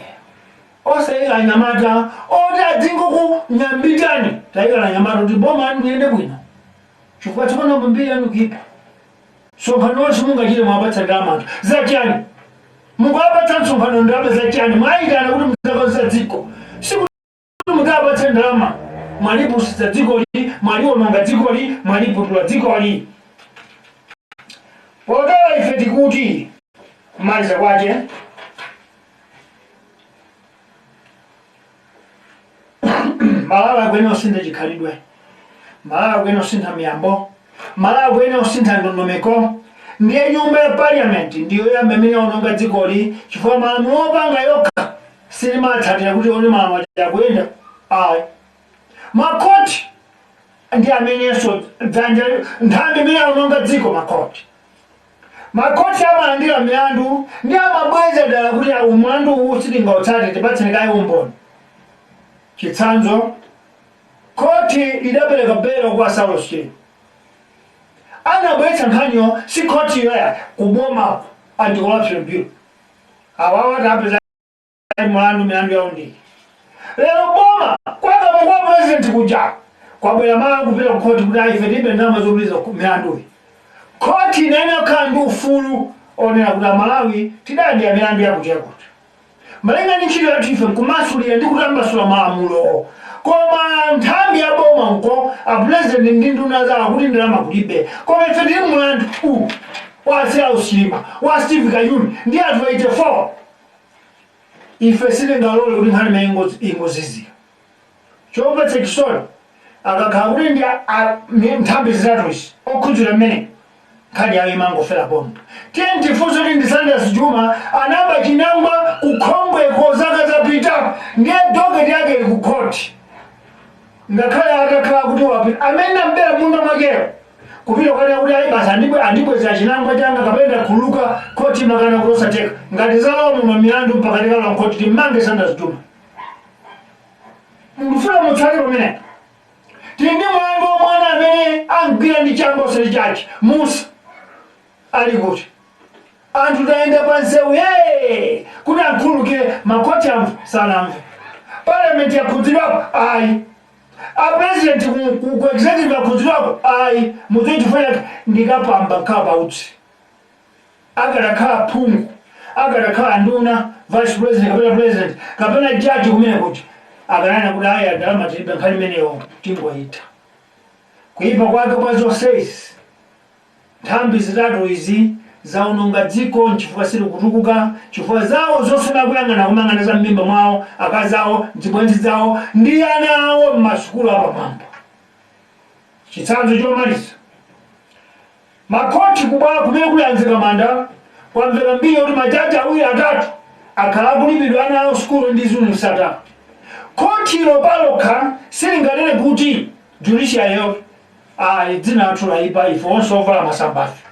osaika nyamata oti adzingo ku nyambitani taika na nyamata kuti boma anu kuyende bwino chifukwa chikona mbiri anu kipa somphano onse mungachite mwapatsa ndalama zachani mukapatsa msomphano ndalama zachani mwaitana kuti muzakaza dziko sikuti mukapatsa ndalama mwalipusitsa dziko li mwaliwononga dziko li mwaliputula dziko li potera ife tikuti kumaliza kwache Malawi akwene osintha chikhalidwe Malawi akwene osintha miyambo Malawi akwene osintha ndondomeko ndiye nyumba ya Parliament ndiyo yambe imene yaononga dzikoli chifukwa malamulo opanga yokha silimatsatira kuti oni malamulo akuyenda ayi makoti ndi amenenso dzanja nthambi imene yaononga dziko makoti amalandira milandu ndi amabweza dala kuti umlandu usitingautsate tipatseni kayi umboni chitsanzo koti idapereka belo kwa Saulos Chilima anabwetsa nkhanyo si koti yoya kuboma anti-corruption bureau awawa tapeza milandu yawo ndi lero boma kwakaba kwa president kuja kwabwera mala kupita kukoti kuti ife tibe ndalama zotuliza milanduyi koti inene khala ndi ufulu onena kuti Malawi tidayandira milandu yakuti malinga ndi ntchito yathu ife nkumasulira ndi kutambasula malamulo koma nthambi ya boma nko apresident ndi nduna zawo kuti ndalama kulibe koma ife tili mlandu wa Saulos Chilima wa Steve Kayuni ndi anthu 84 ife sitingalole kuti nkhani ingozizira chopatsa chisoni akakhala kuti ndi nthambi zitatu izi okhudzula mmene nkhani yawo imangofera bomba tifunso kuti ndi Sanders Juma anamba chinangwa kukhombweko zaka zapita ndiye doketi yake ili kukhoti ngakhale atakhala kuti wapita amene ambera munda mwakero kupita kwene kuti ayi basa andibweza chinangwa changa kapenda khuluka khoti makana kulosateka ngati zalawo muno milandu mpakati kala mkhoti timmange Sanders Juma mufuna mutsake pamene tindi mlandu omwana amene angwira ndi chango seli chache Musa ali kuti anthu tayenda pansewu kuti akhuluke makoti anthu sanamve Parliament yakhudzidwapo ayi apresident ku executive akhudzidwapo ayi muzochifuna ndikapamba khapa utsi akadakhala phungu akadakhala nduna vice president kapena president kapena judge kumene kuti akanena kuti ayi ndalama tilibe nkhani imeneyo tingoyitha kuyipa kwake kwa zonsezi nthambi zitatu izi zaononga dziko nchifukwa sili kutukuka chifukwa zawo zofuna kuyang'ana kumang'ana za m'mimba mwawo akazi awo zibwenzi zawo ndi ana awo m'masukulu apamwamba chitsanzo chomaliza makoti kubwala kumene kuyanzika manda kwamveka mbiri kuti majaji awiri atatu akhala kulipidwa ana awo sukulu ndi zinthu satatu koti lopalokha silinganene kuti judiciary yo dzina lathu laipa ife onse ovala masambafi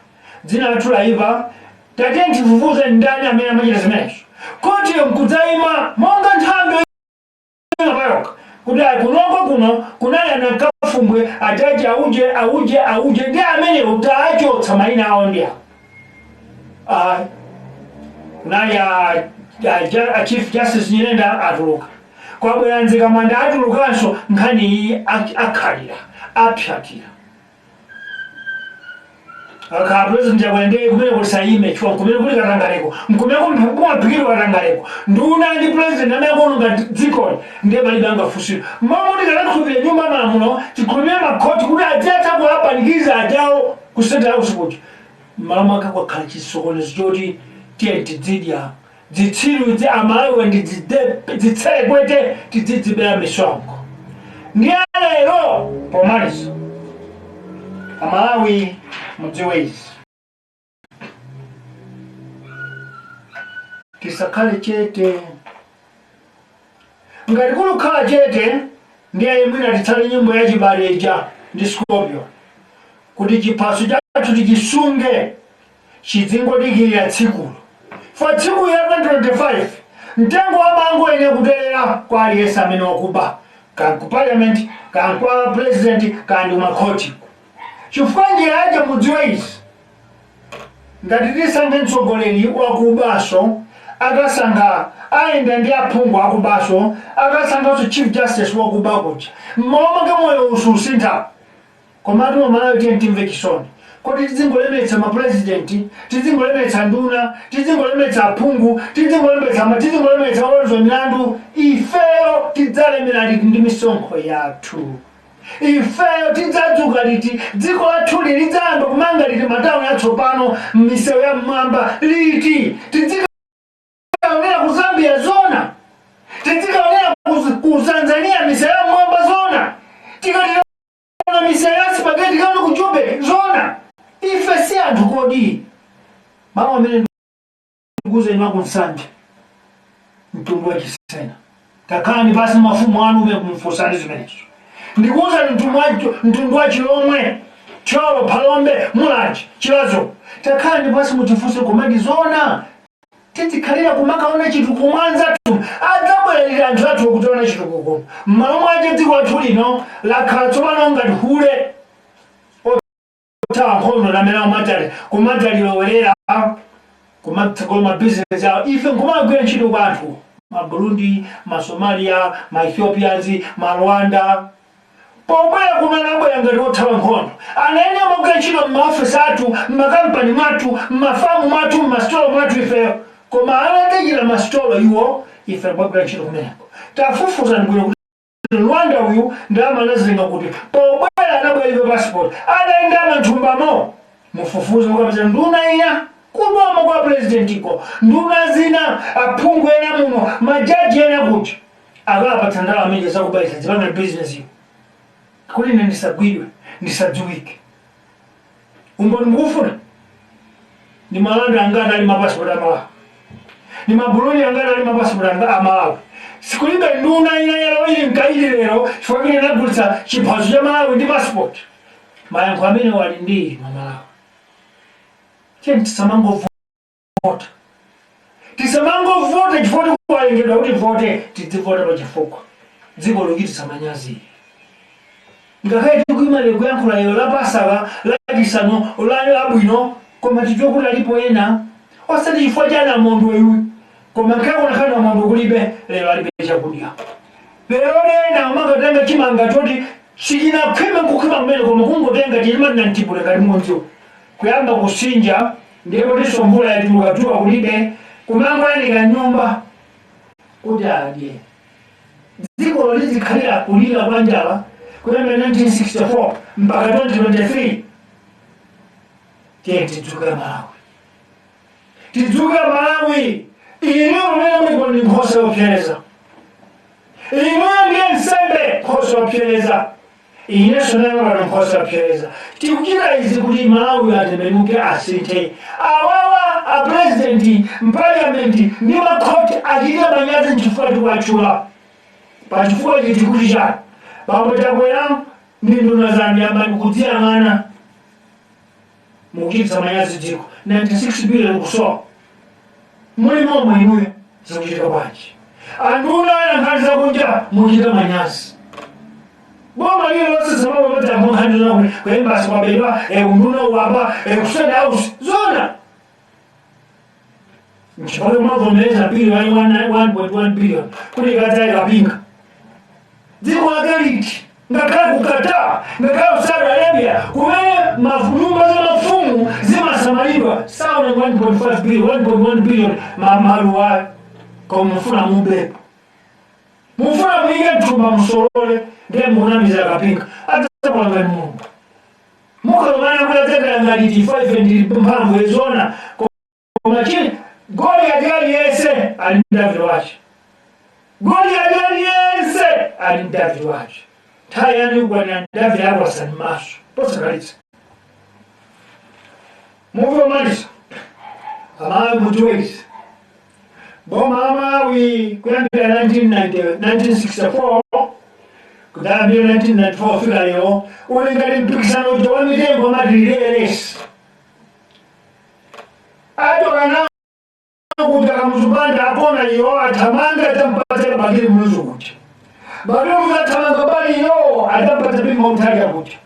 dzina lathu laipa tatenti tifufuze ndani amene amachita zimenezo koti nkudzaima monga nthambi yoyinapayoka kuti kunoko kuno kunali anakafumbwe ajaji auje ndi amene utachotsa mayina awo ndi awo kunali a Chief Justice Nyirenda atuluka kwa bweranzika manda atulukanso nkhani akhalira apyatira aka president yakwendeye kumene kulisayime chifukwa kumene kuli katangaleko mkumene kumapikiri katangaleko nduna ndi president amene akulunga dziko ndiye palibe angafunsira mamoti kanakhulupirira nyumba malamulo tikhulupirire makhoti kuti adzatha kuapanikiza ajawo ku state house kuti malamu akakwakhala chisokonezo choti tiye tidzidya zitsiru dzi amalawi ndi zitsele kwete tidzidzibera misongo ndiye lero pomaliza amalawi mudziwe izi tisakhale chete ngati kulukhala chete ndiye mwina titsale nyimbo ya chibaleja ndi Scorpio kuti chiphaso chathu tichisunge chidzingodikirira tsikulo for tsiku ya 2025 mtengo wa mango ene kutelera kwa aliyense amene wakuba kani ku parliament kani kwa president kani kumakhoti chifukwa njira yaje mudziwe izi ngati tisankhe mtsogoleri wakubaso akasankha ayenda ndi aphungu akubaso akasankhanso chief justice wakuba kuja mmawomake moyo ususintha komatu mamalawi tiye timve chisoni kuti tidzingolemetsa mapresidenti tidzingolemetsa nduna tidzingolemetsa aphungu tidzingolemetsa oweruza milandu ifeyo tidzalemera liti ndi misonkho yathu ifeyo tidzadzuka liti dziko lathu lidzayamba kumanga liti matawuni atsopano m'misewu ya mmwamba liti tidzikaonera ku Zambia zona tidzikaonera ku Tanzania misewu ya mmwamba zona tikationa misewu ya spaghetti kano ku Jobe zona ife si anthu kodi mawu amene ndikuze inu akunsanje mtundu wa chisena takhalani pasi mafumu anu ume kumfunsani zimenezo ndikuuza mtundu wa chilomwe cholo palombe mulaji chilazo takhalani pasi mutifunse komadi zona titikhalira kumakaona chinthu kumwanza tu adzabwerera anthu athu okutiona chinthu kukomo mmalo mwache dziko lathu lino lakhala tsopano ngati hule tawa nkhono lamera kumadali lowerera kumatsogolo mabizinesi awo ife nkumagwira ntchito kwa anthu ma Burundi, ma Somalia, ma Ethiopians, ma Rwanda pobwera kunalabwera ngati othawa nkhondo anayenera magwira ntchito m'maofisi athu m'makampani mwathu m'mafamu mwathu m'masitolo mwathu ifeyo koma anatechera masitolo iwo ife magwira ntchito kumeneko tafufuza ndibwino kuti Rwanda uyu ndamanazinga kuti pobwera anabwera ife passport adaenda manthumbamo mufufuze ukapeza nduna ina kunoma kwa president iko nduna zina aphungu ena muno majaji ena kuti akapatsa ndalama amenje zakubaisa zipanga business iyo kuti ine ndisagwidwe ndisadziwike umboni mukufuna ndi malanda angati ali mapassport amalawi ndi maburundi angati ali mapassport amalawi sikulibe nduna ina yalo ili mkaidi lero chifukwa kile nagulitsa chiphaso cha Malawi ndi passport mayankho amene wali ndi mamalawi tisamango vote chifukwa kuwalengedwa kuti vote tidzivota pa chifukwa dziko lokitisa manyazi ngakhale tikuimale kuyankhula lero la Pasaka lachisanu labwino koma tidziwe kuti alipo ena osati chifukwa cha namondo iwe koma nkhakonakhala namondo kulibe lero alibe chakudya lero ena amakatenga chimanga choti sichinakhwima nkukhwima kumene koma kungotenga chilimani na mtibule kali mmodzi kuyamba kusinja ndipo tisomvula yatuluka kulibe kumangoyanika nyumba kuti adye dziko lizikhalira kulira kwa njala kuyambira 1964 mpaka 2023 tiye tidzuke Malawi ino umene muli ndi nkhosa yopsereza ino ndiye nsembe nkhosa yopsereza ineso nayo ngati nkhosa yopsereza tikuchita izi kuti Malawi atembenuke asinthe awawa a president mpaliamenti ndi makhoti achite manyazi nchifukwa tikuwatchula pa chifukwa chiti kuti chani bambo chakwera ndi nduna zambiyambani kudziyang'ana mukuchititsa manyazi dziko 96 billion kusowa muli momwe inuyo zikuchitika bwanji anduna ena nkhani zakunja mukuchita manyazi boma lile lonse samabapata nkhani zakuti kuembasi kwabedwa unduna uwapa kustate house zona nchipale mwavomereza bilioni 1.1 billion kuti ikadzayi kapinga dziko lakeliti ngakhale kukataa ngakhale Saudi Arabia kumene nyumba za mafumu zimasamalidwa sauna 1.5 billion 1.1 billion maluwa koma mufuna mubepo mufuna mwinge mtumba musolole ndiye munamiza kapinga hata kwanga Mungu mukalomana kulateka ngaliti 5 ndi mpamvu ezona koma chini goli ajali yese alindavi wache goli ajali yese alindavi wache tayani kwa ndavi yako asani maso posa kalitsa Muvi Wachilungamo amawe mutuwezi boma amawi kuyambira 1964 kudambira 1994 fika leo ulingali mpikisano wa mitengo madirelesi atoka nao kutaka mzubanda apona yo atamanga atampata bagiri mnuzu kuti bagiri mnuzu atamanga bali yo atampata big mountain kuti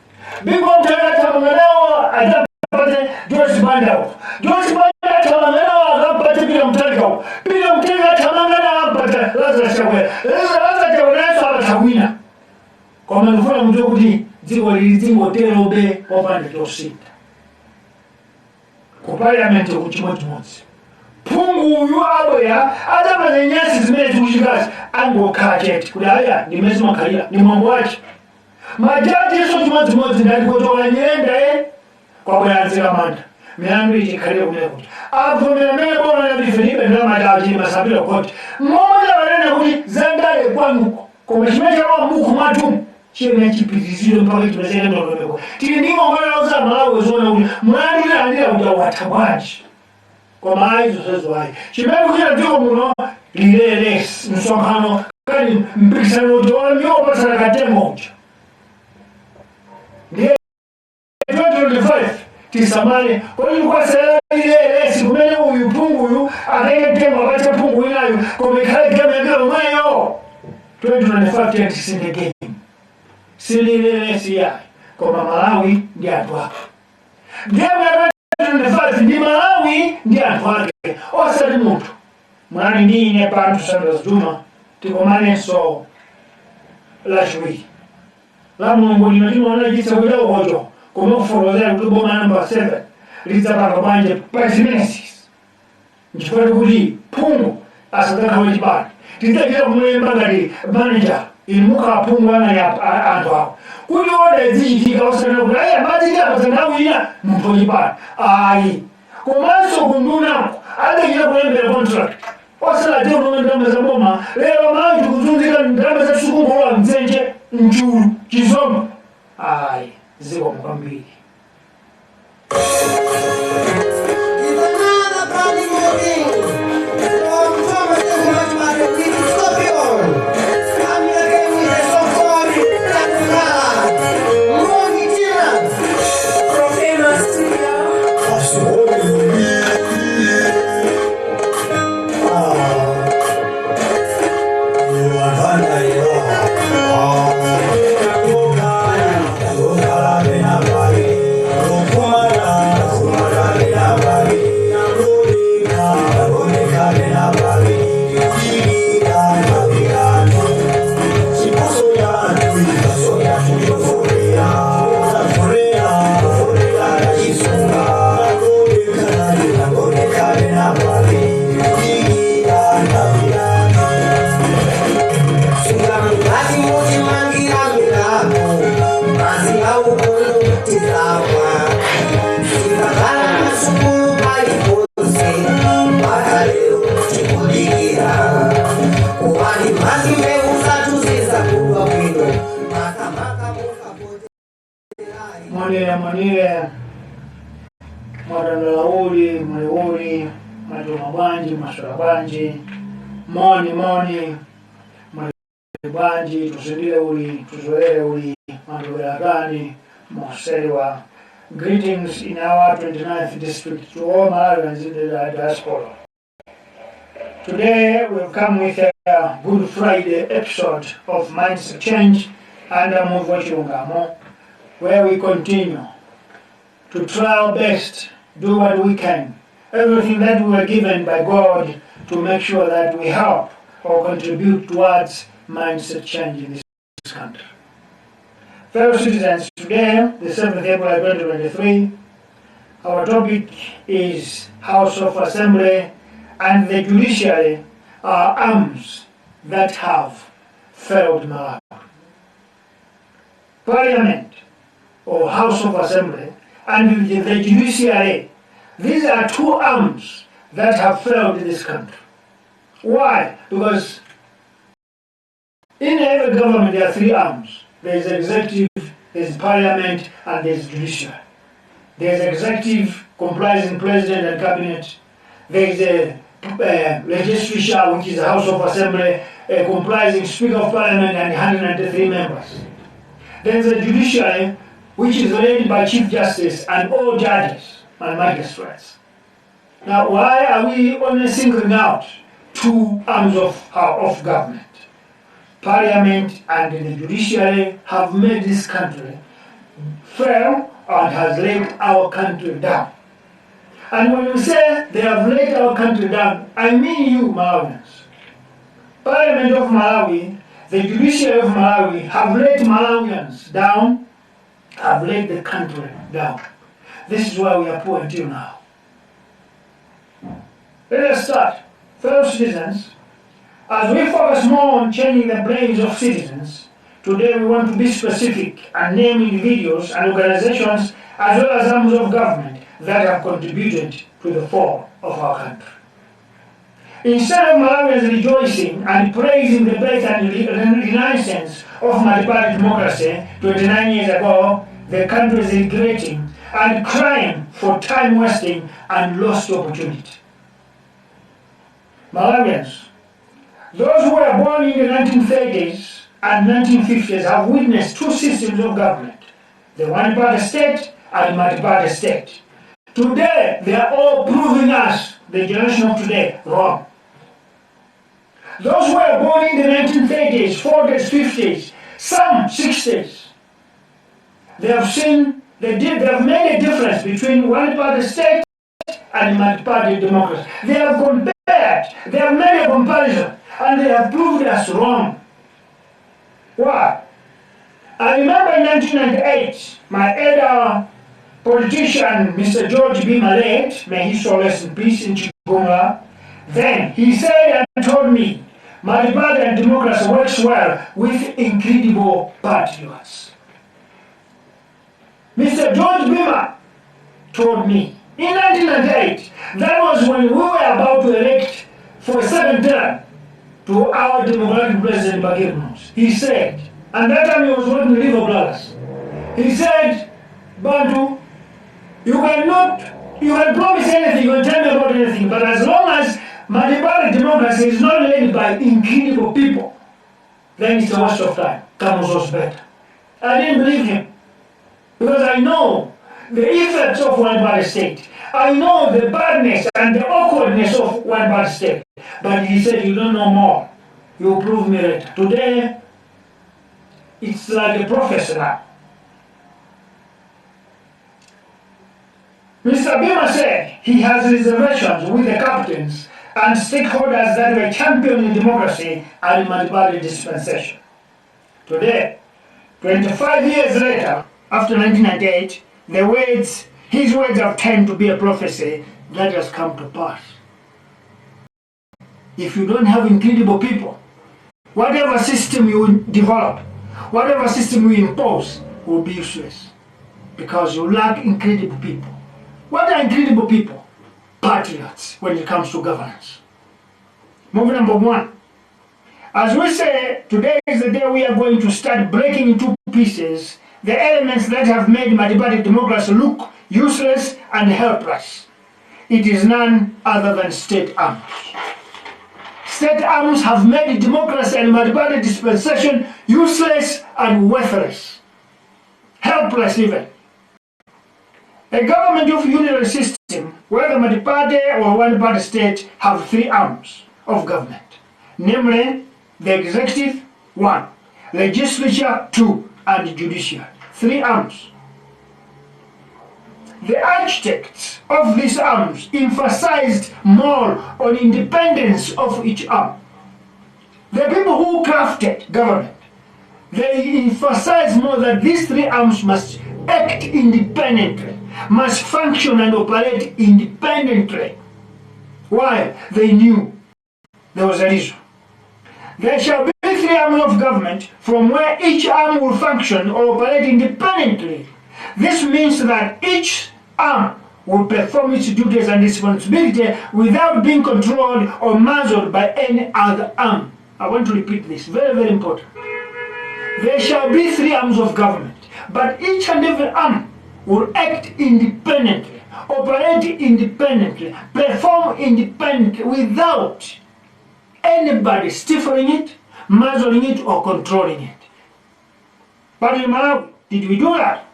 big mountain atamanga nao atampata George Bandao George Bandao atamanga nao atampata big mountain kao big mountain atamanga nao atampata Lazarus Chakwera Lazarus Chakwera so abatawina kwa manufuna mtu kuti dziko lilizingo terobe popanda tosinda ku Parliament kuchimodzimodzi pungu uyu aboya adamaze nyasi zimene zikuchikazi angokhala chete kuti aya ndimene makhalira ni mwambo wache majaji iso chimodzimodzi ndati kotoka nyenda kwabweranzira manda milandu ichikhalire kumene kuti avumira mene bona nabifenibe ndila majaji masabira koti mmoja wanena kuti zandale kwanuko koma chimene chawa mbuku mwatumu chimene chipiriziro mpaka chimeseka ndolomeko tili ndimo mbona uza Malawi zona kuti mlandu ilandira kuti watabwaji koma aizo sezo ai chimene kuchita dziko muno lilelesi msonkhano kani mpikisano dola myo pasana katengo ucha ndiye 2025 tisamane kwa hiyo kwa sera lilelesi kumene uyu pungu uyu akaike tengo akacha pungu inayo komekale kama ngelo mweyo 2025 tisinde game sililelesi ya koma Malawi ndi anthu ake game ndi Malawi ndi anthu ake osati munthu mwani ndine panthu Sanders Juma tikomanenso lachiwiri la Mulungu lino tinoona chitsa kuita ukocho koma kufotokozera kuti boma namba 7 lidzapanga bwanje pa zimenezisi nchifukwa kuti pungu asadzakhawe chipani tidzachita kumulemba ngati manager ilmuka pungu ana ya anthu ako kuti oda zichitika osana kuti aya madzi apazanawina munthu wachipani ayi komanso kundunako adachita kulembera contract osala teo nomwe ndalama za boma lero manji kuzunzika ndalama za sukungola mdzenje mchulu chizoma ayi ziko mkwambiri Mwanire mwadandalauli mwaliuli madoma bwanji maswala bwanji moni bwanji tusindile uli tuzoele uli mandolera gani moselewa. Greetings in our 29th district to all Malawians in the diaspora. Today we've come with a Good Friday episode of Mindset Change under Muvi Wachilungamo, where we continue to try our best, do what we can, everything that we were given by God to make sure that we help or contribute towards mindset change in this country. Fellow citizens, today, the 7th April 2023, our topic is House of Assembly and the Judiciary are arms that have failed Malawi. Parliament or House of Assembly and the Judiciary, these are two arms that have failed in this country. Why? Because in every government there are three arms. There is executive, there is Parliament, and there is Judiciary. There is executive comprising President and Cabinet. There is a legislature, which is the House of Assembly, comprising Speaker of Parliament and 193 members. There is a Judiciary, which is led by Chief Justice and all judges and magistrates. Now, why are we only singling out two arms of government? Parliament and the Judiciary have made this country fail and has let our country down. And when you say they have let our country down, I mean you, Malawians. Parliament of Malawi, the Judiciary of Malawi have let Malawians down, have let the country down. This is why we are poor until now. Let us start. Fellow citizens, as we focus more on changing the brains of citizens, today we want to be specific and name individuals and organizations as well as arms of government that have contributed to the fall of our country. Instead of Malawians rejoicing and praising the birth and renaissance of multi-party democracy 29 years ago, the country is regretting and crying for time wasting and lost opportunity. Malawians, those who were born in the 1930s and 1950s have witnessed two systems of government, the one-party state and multi-party state. Today, they are all proving us, the generation of today, wrong. Those who were born in the 1930s, 40s, 50s, some 60s, they have made a difference between one-party state and multi-party democracy. They have compared, they have made a comparison, and they have proved us wrong. Why? I remember in 1998, my elder politician, Mr. George B. Mallet, may he so rest in peace, in Chigunga, then he said and told me, multi-party and democracy works well with incredible patriots. Mr. George Bima told me in 1998, that was when we were about to elect for a second term to our democratic president Bagirnos. He said, and that time he was working with Liver Brothers, he said, Bantu, you can promise anything, you can tell me about anything, but as long as multi-party democracy is not led by incredible people, then it's a waste of time. Camus was better. I didn't believe him, because I know the effects of one-party state. I know the badness and the awkwardness of one-party state. But he said, you don't know more. You prove me later. Today, it's like a prophecy now. Mr. Bima said he has reservations with the captains and stakeholders that were championing democracy and multi-party dispensation. Today, 25 years later, after 1998, his words have turned to be a prophecy that has come to pass. If you don't have incredible people, whatever system you develop, whatever system you impose will be useless, because you lack incredible people. What are incredible people? Patriots when it comes to governance. Move number one. As we say, today is the day we are going to start breaking into pieces the elements that have made multi-party democracy look useless and helpless. It is none other than state arms. State arms have made democracy and multi-party dispensation useless and worthless. Helpless even. A government of unitary system, whether multi-party or one-party state, have three arms of government. Namely, the executive, 1, legislature, 2, and judiciary. 3 arms. The architects of these arms emphasized more on independence of each arm. The people who crafted government, they emphasize more that these three arms must act independently, must function and operate independently. Why? They knew there was a reason. There shall be three arms of government from where each arm will function or operate independently. This means that each arm will perform its duties and responsibility without being controlled or muzzled by any other arm. I want to repeat this, very, very important. There shall be three arms of government, but each and every arm will act independently, operate independently, perform independently without anybody stifling it, muzzling it, or controlling it. But in Malawi, did we do that?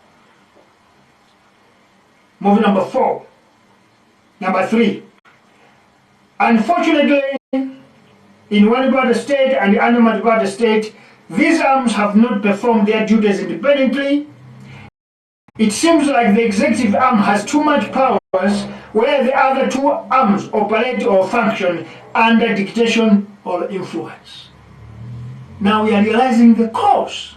Movie number 4. Number 3. Unfortunately, in one part of the state and the other part of the state, these arms have not performed their duties independently. It seems like the executive arm has too much powers, where the other two arms operate or function under dictation or influence. Now we are realizing the cause.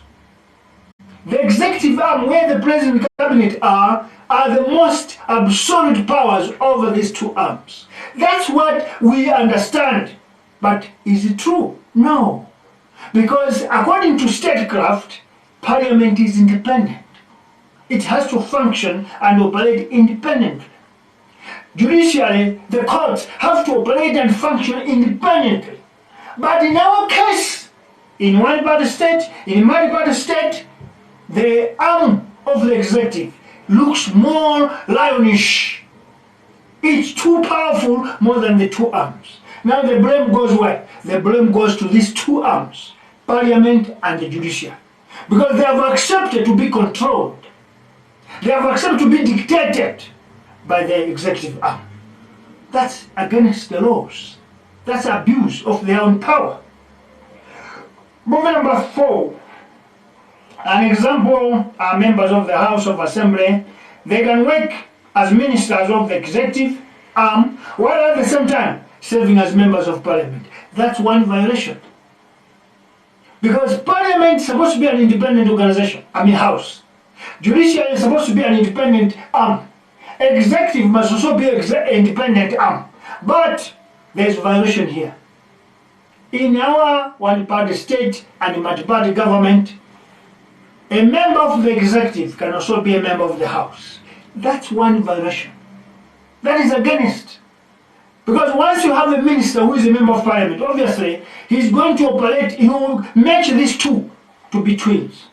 The executive arm, where the president and cabinet are the most absolute powers over these two arms. That's what we understand. But is it true? No. Because according to statecraft, Parliament is independent. It has to function and operate independently. Judiciary, the courts, have to operate and function independently. But in our case, in one part of the state, in my part of the state, the arm of the executive looks more lionish. It's too powerful more than the two arms. Now the blame goes where? The blame goes to these two arms, Parliament and the Judiciary. Because they have accepted to be controlled. They have accepted to be dictated by the executive arm. That's against the laws. That's abuse of their own power. Movie number 4. An example are members of the House of Assembly. They can work as ministers of the executive arm while at the same time serving as members of Parliament. That's one violation. Because Parliament is supposed to be an independent organization, House. Judiciary is supposed to be an independent arm. Executive must also be an independent arm. But there's a violation here. In our one-party state and multi-party government, a member of the executive can also be a member of the House. That's one violation. That is against. Because once you have a minister who is a member of Parliament, obviously, he's going to operate, he will match these two to be twins.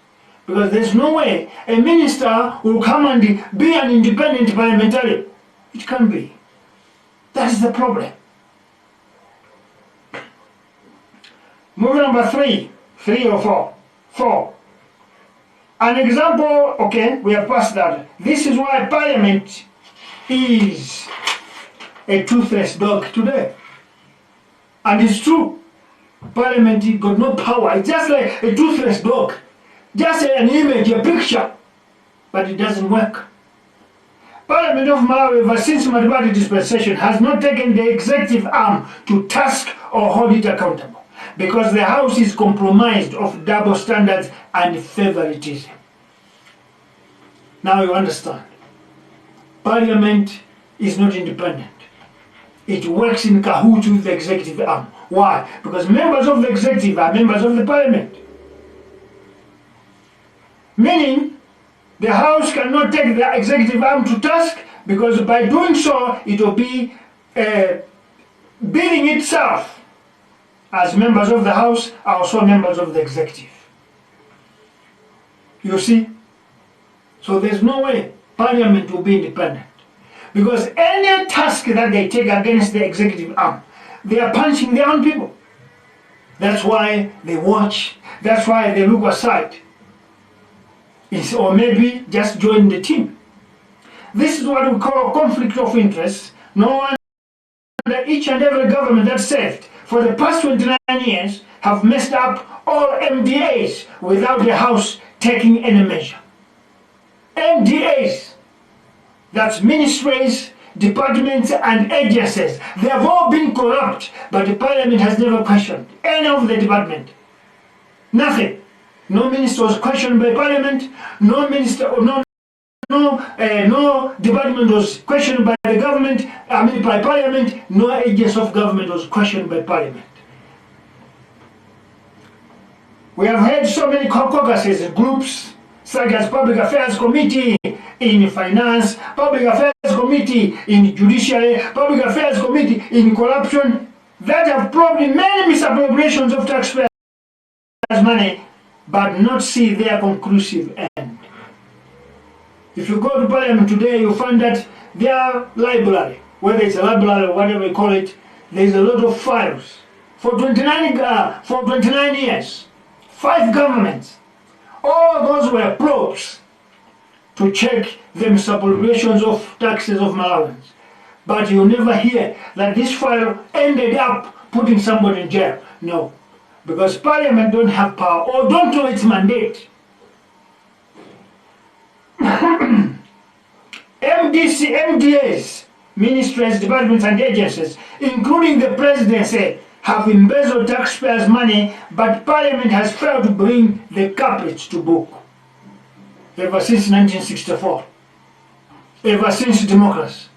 Because there's no way a minister will come and be an independent parliamentarian. It can't be. That is the problem. Movie number 3. 3 or 4. 4. An example, okay, we have passed that. This is why Parliament is a toothless dog today. And it's true. Parliament got no power. It's just like a toothless dog. Just an image, a picture. But it doesn't work. Parliament of Malawi, ever since multi-party dispensation, has not taken the executive arm to task or hold it accountable. Because the House is compromised of double standards and favoritism. Now you understand. Parliament is not independent. It works in cahoots with the executive arm. Why? Because members of the executive are members of the Parliament. Meaning, the House cannot take the executive arm to task, because by doing so, it will be bidding itself as members of the House are also members of the executive. You see? So there's no way Parliament will be independent. Because any task that they take against the executive arm, they are punishing their own people. That's why they watch. That's why they look aside. Or maybe just join the team. This is what we call a conflict of interest. No one under each and every government that served for the past 29 years have messed up all MDAs without the House taking any measure. MDAs, that's ministries, departments and agencies. They have all been corrupt, but the Parliament has never questioned any of the department. Nothing. No minister was questioned by Parliament. No minister, no department was questioned by the government. By Parliament. No agency of government was questioned by Parliament. We have had so many caucuses, groups such as Public Affairs Committee in Finance, Public Affairs Committee in Judiciary, Public Affairs Committee in Corruption, that have probably many misappropriations of taxpayers' money, but not see their conclusive end. If you go to Parliament today, you find that their library, whether it's a library or whatever you call it, there's a lot of files. For 29 years, 5 governments, all those were probes to check the misappropriations of taxes of Malawians. But you never hear that this file ended up putting somebody in jail. No, because Parliament don't have power or don't know its mandate. MDAs, ministries, departments and agencies, including the presidency, have embezzled taxpayers' money, but Parliament has failed to bring the culprits to book. Ever since 1964, ever since democracy,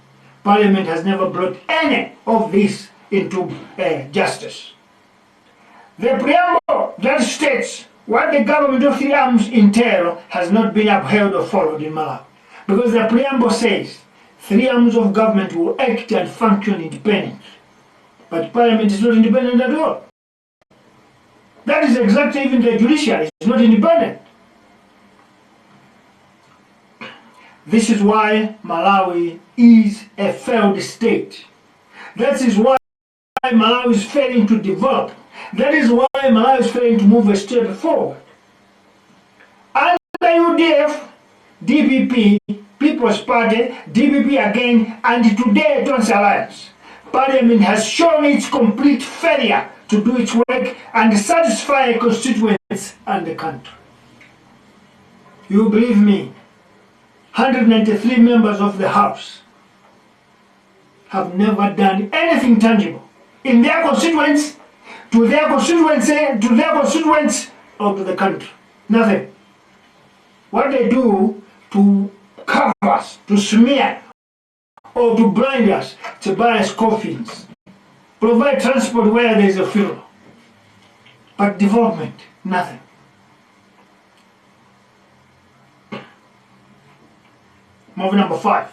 Parliament has never brought any of this into justice. The preamble that states what the government of 3 arms entail has not been upheld or followed in Malawi, because the preamble says 3 arms of government will act and function independently. But Parliament is not independent at all. That is exactly even the judiciary is not independent. This is why Malawi is a failed state. That is why Malawi is failing to develop. That is why Malawi is failing to move a step forward. Under UDF, DPP, People's Party, DPP again, and today Tonsi Alliance, Parliament has shown its complete failure to do its work and satisfy constituents and the country. You believe me, 193 members of the House have never done anything tangible in their constituents, to their constituents, or to the country. Nothing. What they do to cover us, to smear, or to blind us, to buy us coffins, provide transport where there is a funeral, but development, nothing. Moving number 5.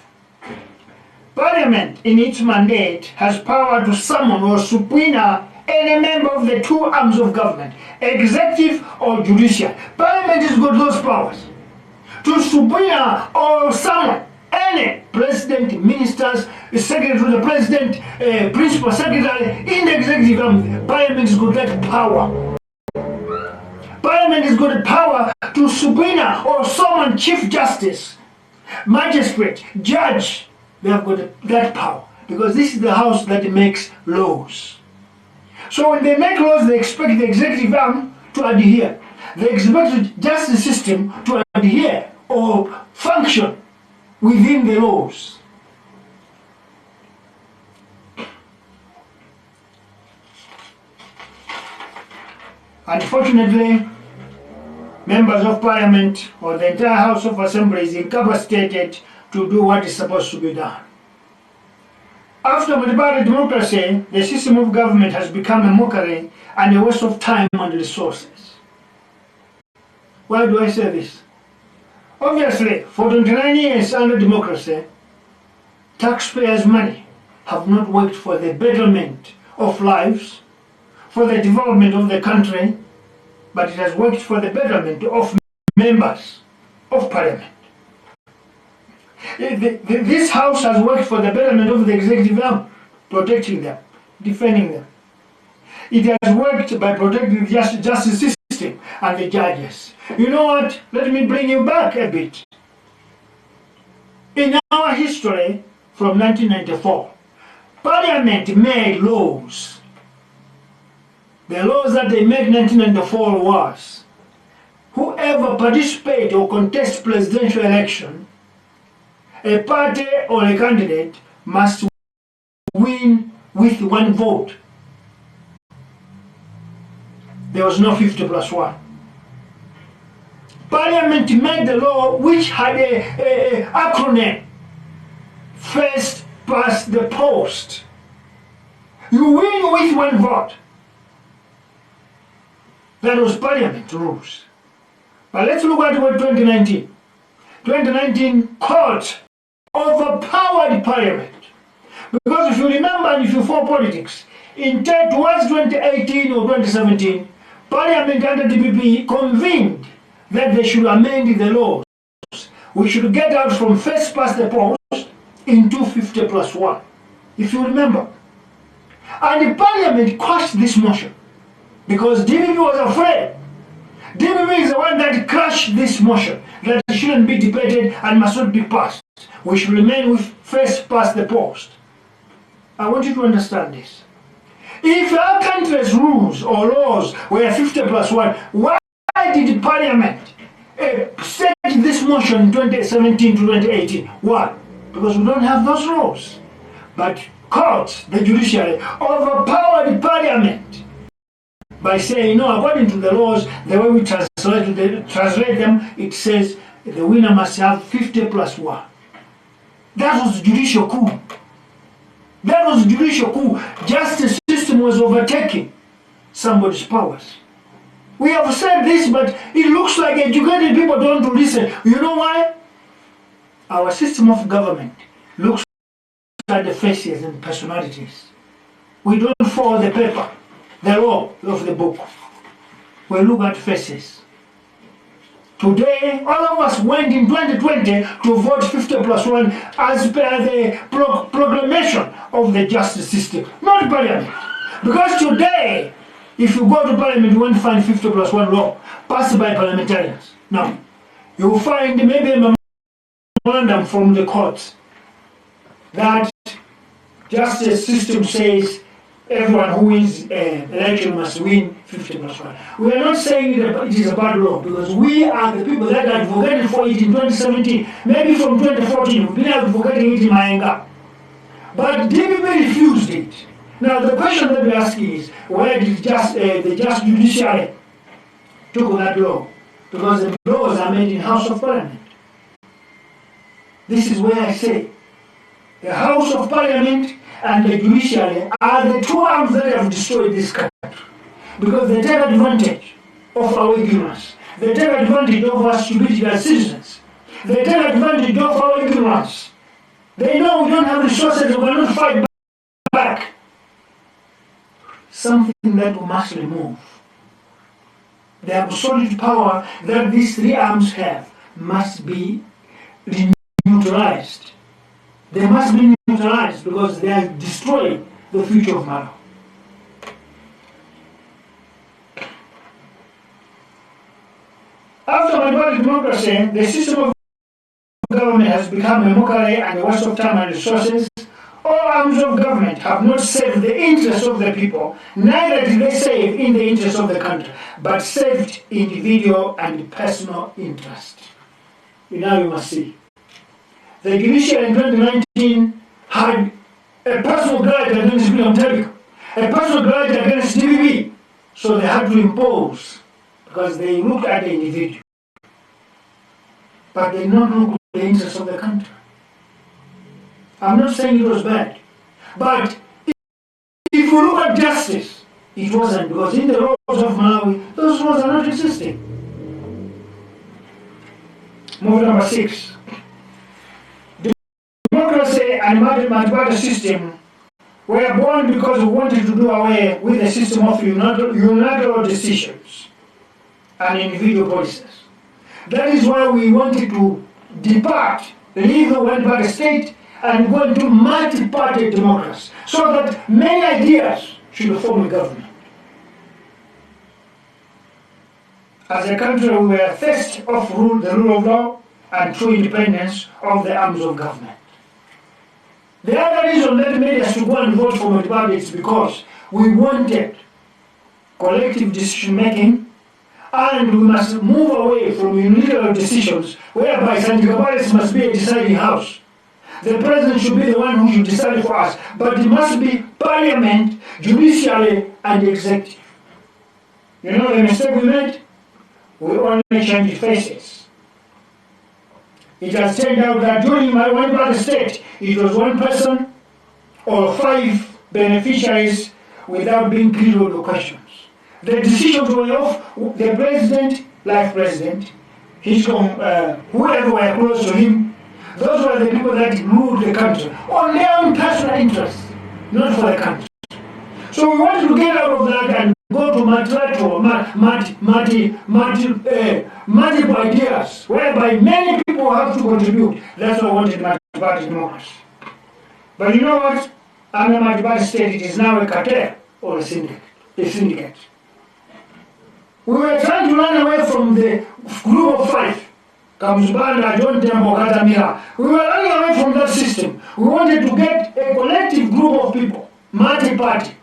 Parliament, in its mandate, has power to summon or subpoena any member of the 2 arms of government, executive or judicial. Parliament has got those powers to subpoena or summon any president, ministers, secretary to the president, principal secretary in the executive arm. Parliament has got that power. Parliament has got the power to subpoena or summon chief justice, magistrate, judge. They have got that power because this is the house that makes laws. So when they make laws, they expect the executive arm to adhere. They expect the justice system to adhere or function within the laws. Unfortunately, members of Parliament or the entire House of Assembly is incapacitated to do what is supposed to be done. After multi-party democracy, the system of government has become a mockery and a waste of time and resources. Why do I say this? Obviously, for 29 years under democracy, taxpayers' money have not worked for the betterment of lives, for the development of the country, but it has worked for the betterment of members of Parliament. This House has worked for the betterment of the executive arm, protecting them, defending them. It has worked by protecting the justice system and the judges. You know what? Let me bring you back a bit. In our history, from 1994, Parliament made laws. The laws that they made in 1994 was, whoever participates or contests presidential election, a party or a candidate must win with 1 vote. There was no 50+1. Parliament made the law which had a acronym. First past the post. You win with one vote. That was Parliament rules. But let's look at what 2019. 2019 court overpowered Parliament. Because if you remember and if you follow politics, towards 2018 or 2017, Parliament under DPP convened that they should amend the laws. We should get out from first past the post into 50+1, if you remember. And the Parliament quashed this motion because DPP was afraid. DPP is the one that crushed this motion, that it shouldn't be debated and must not be passed. We should remain with first past the post. I want you to understand this. If our country's rules or laws were 50+1, why did Parliament set this motion in 2017 to 2018? Why? Because we don't have those laws. But courts, the judiciary, overpowered Parliament by saying, no, according to the laws, the way we translate them, it says the winner must have 50+1. That was judicial coup. That was judicial coup. Justice system was overtaking somebody's powers. We have said this, but it looks like educated people don't listen. You know why? Our system of government looks at the faces and personalities. We don't follow the paper, the law of the book. We look at faces. Today, all of us went in 2020 to vote 50+1 as per the proclamation of the justice system, not Parliament. Because today, if you go to Parliament, you won't find 50+1 law passed by parliamentarians. No. You will find maybe a memorandum from the courts that justice system says everyone who wins election must win 50+1. We are not saying that it is a bad law, because we are the people that advocated for it in 2017. Maybe from 2014, we've been advocating it in Mayenga. But DPP refused it. Now the question that we're asking is, where did the just judiciary took that law? Because the laws are made in House of Parliament. This is where I say, the House of Parliament and the judiciary are the two arms that have destroyed this country. Because they take advantage of our ignorance. They take advantage of our stupidity as citizens. They take advantage of our ignorance. They know we don't have resources, we cannot fight back. Something that we must remove. The absolute power that these three arms have must be neutralized. They must be neutralized because they are destroying the future of Mali. After Mali's democracy, the system of government has become a mockery and a waste of time and resources. All arms of government have not served the interests of the people, neither did they save in the interest of the country, but served individual and personal interest. Now you must see. The judiciary in 2019 had a personal grudge against William Tellico, a personal grudge against DPP, so they had to impose, because they looked at the individual, but they did not look at the interests of the country. I'm not saying it was bad, but if you look at justice, it wasn't, because in the laws of Malawi, those laws are not existing. Move number 6. Democracy and multi-party system were born because we wanted to do away with the system of unilateral decisions and individual policies. That is why we wanted to depart, leave the one-party state and go into multi-party democracy, so that many ideas should form a government. As a country, we were first of the rule of law and true independence of the arms of government. The other reason that made us to go and vote for multi-party is because we wanted collective decision-making, and we must move away from unilateral decisions whereby Santiago must be a deciding house. The president should be the one who should decide for us, but it must be Parliament, judiciary, and executive. You know the mistake we made? we only changed faces. It has turned out that during my one-party state, it was one person or 5 beneficiaries without being grilled or questions. The decisions were of the president, life president, whoever were close to him. Those were the people that ruled the country on their own personal interests, not for the country. So we wanted to get out of that and go to multiple ideas, whereby many people have to contribute. That's why I wanted multi-party democracy. But you know what? Under multi-party state, it is now a cartel or a syndicate. We were trying to run away from the group of 5. Kamzubanda, John Tembo, Katamira. We were running away from that system. We wanted to get a collective group of people, multi-party.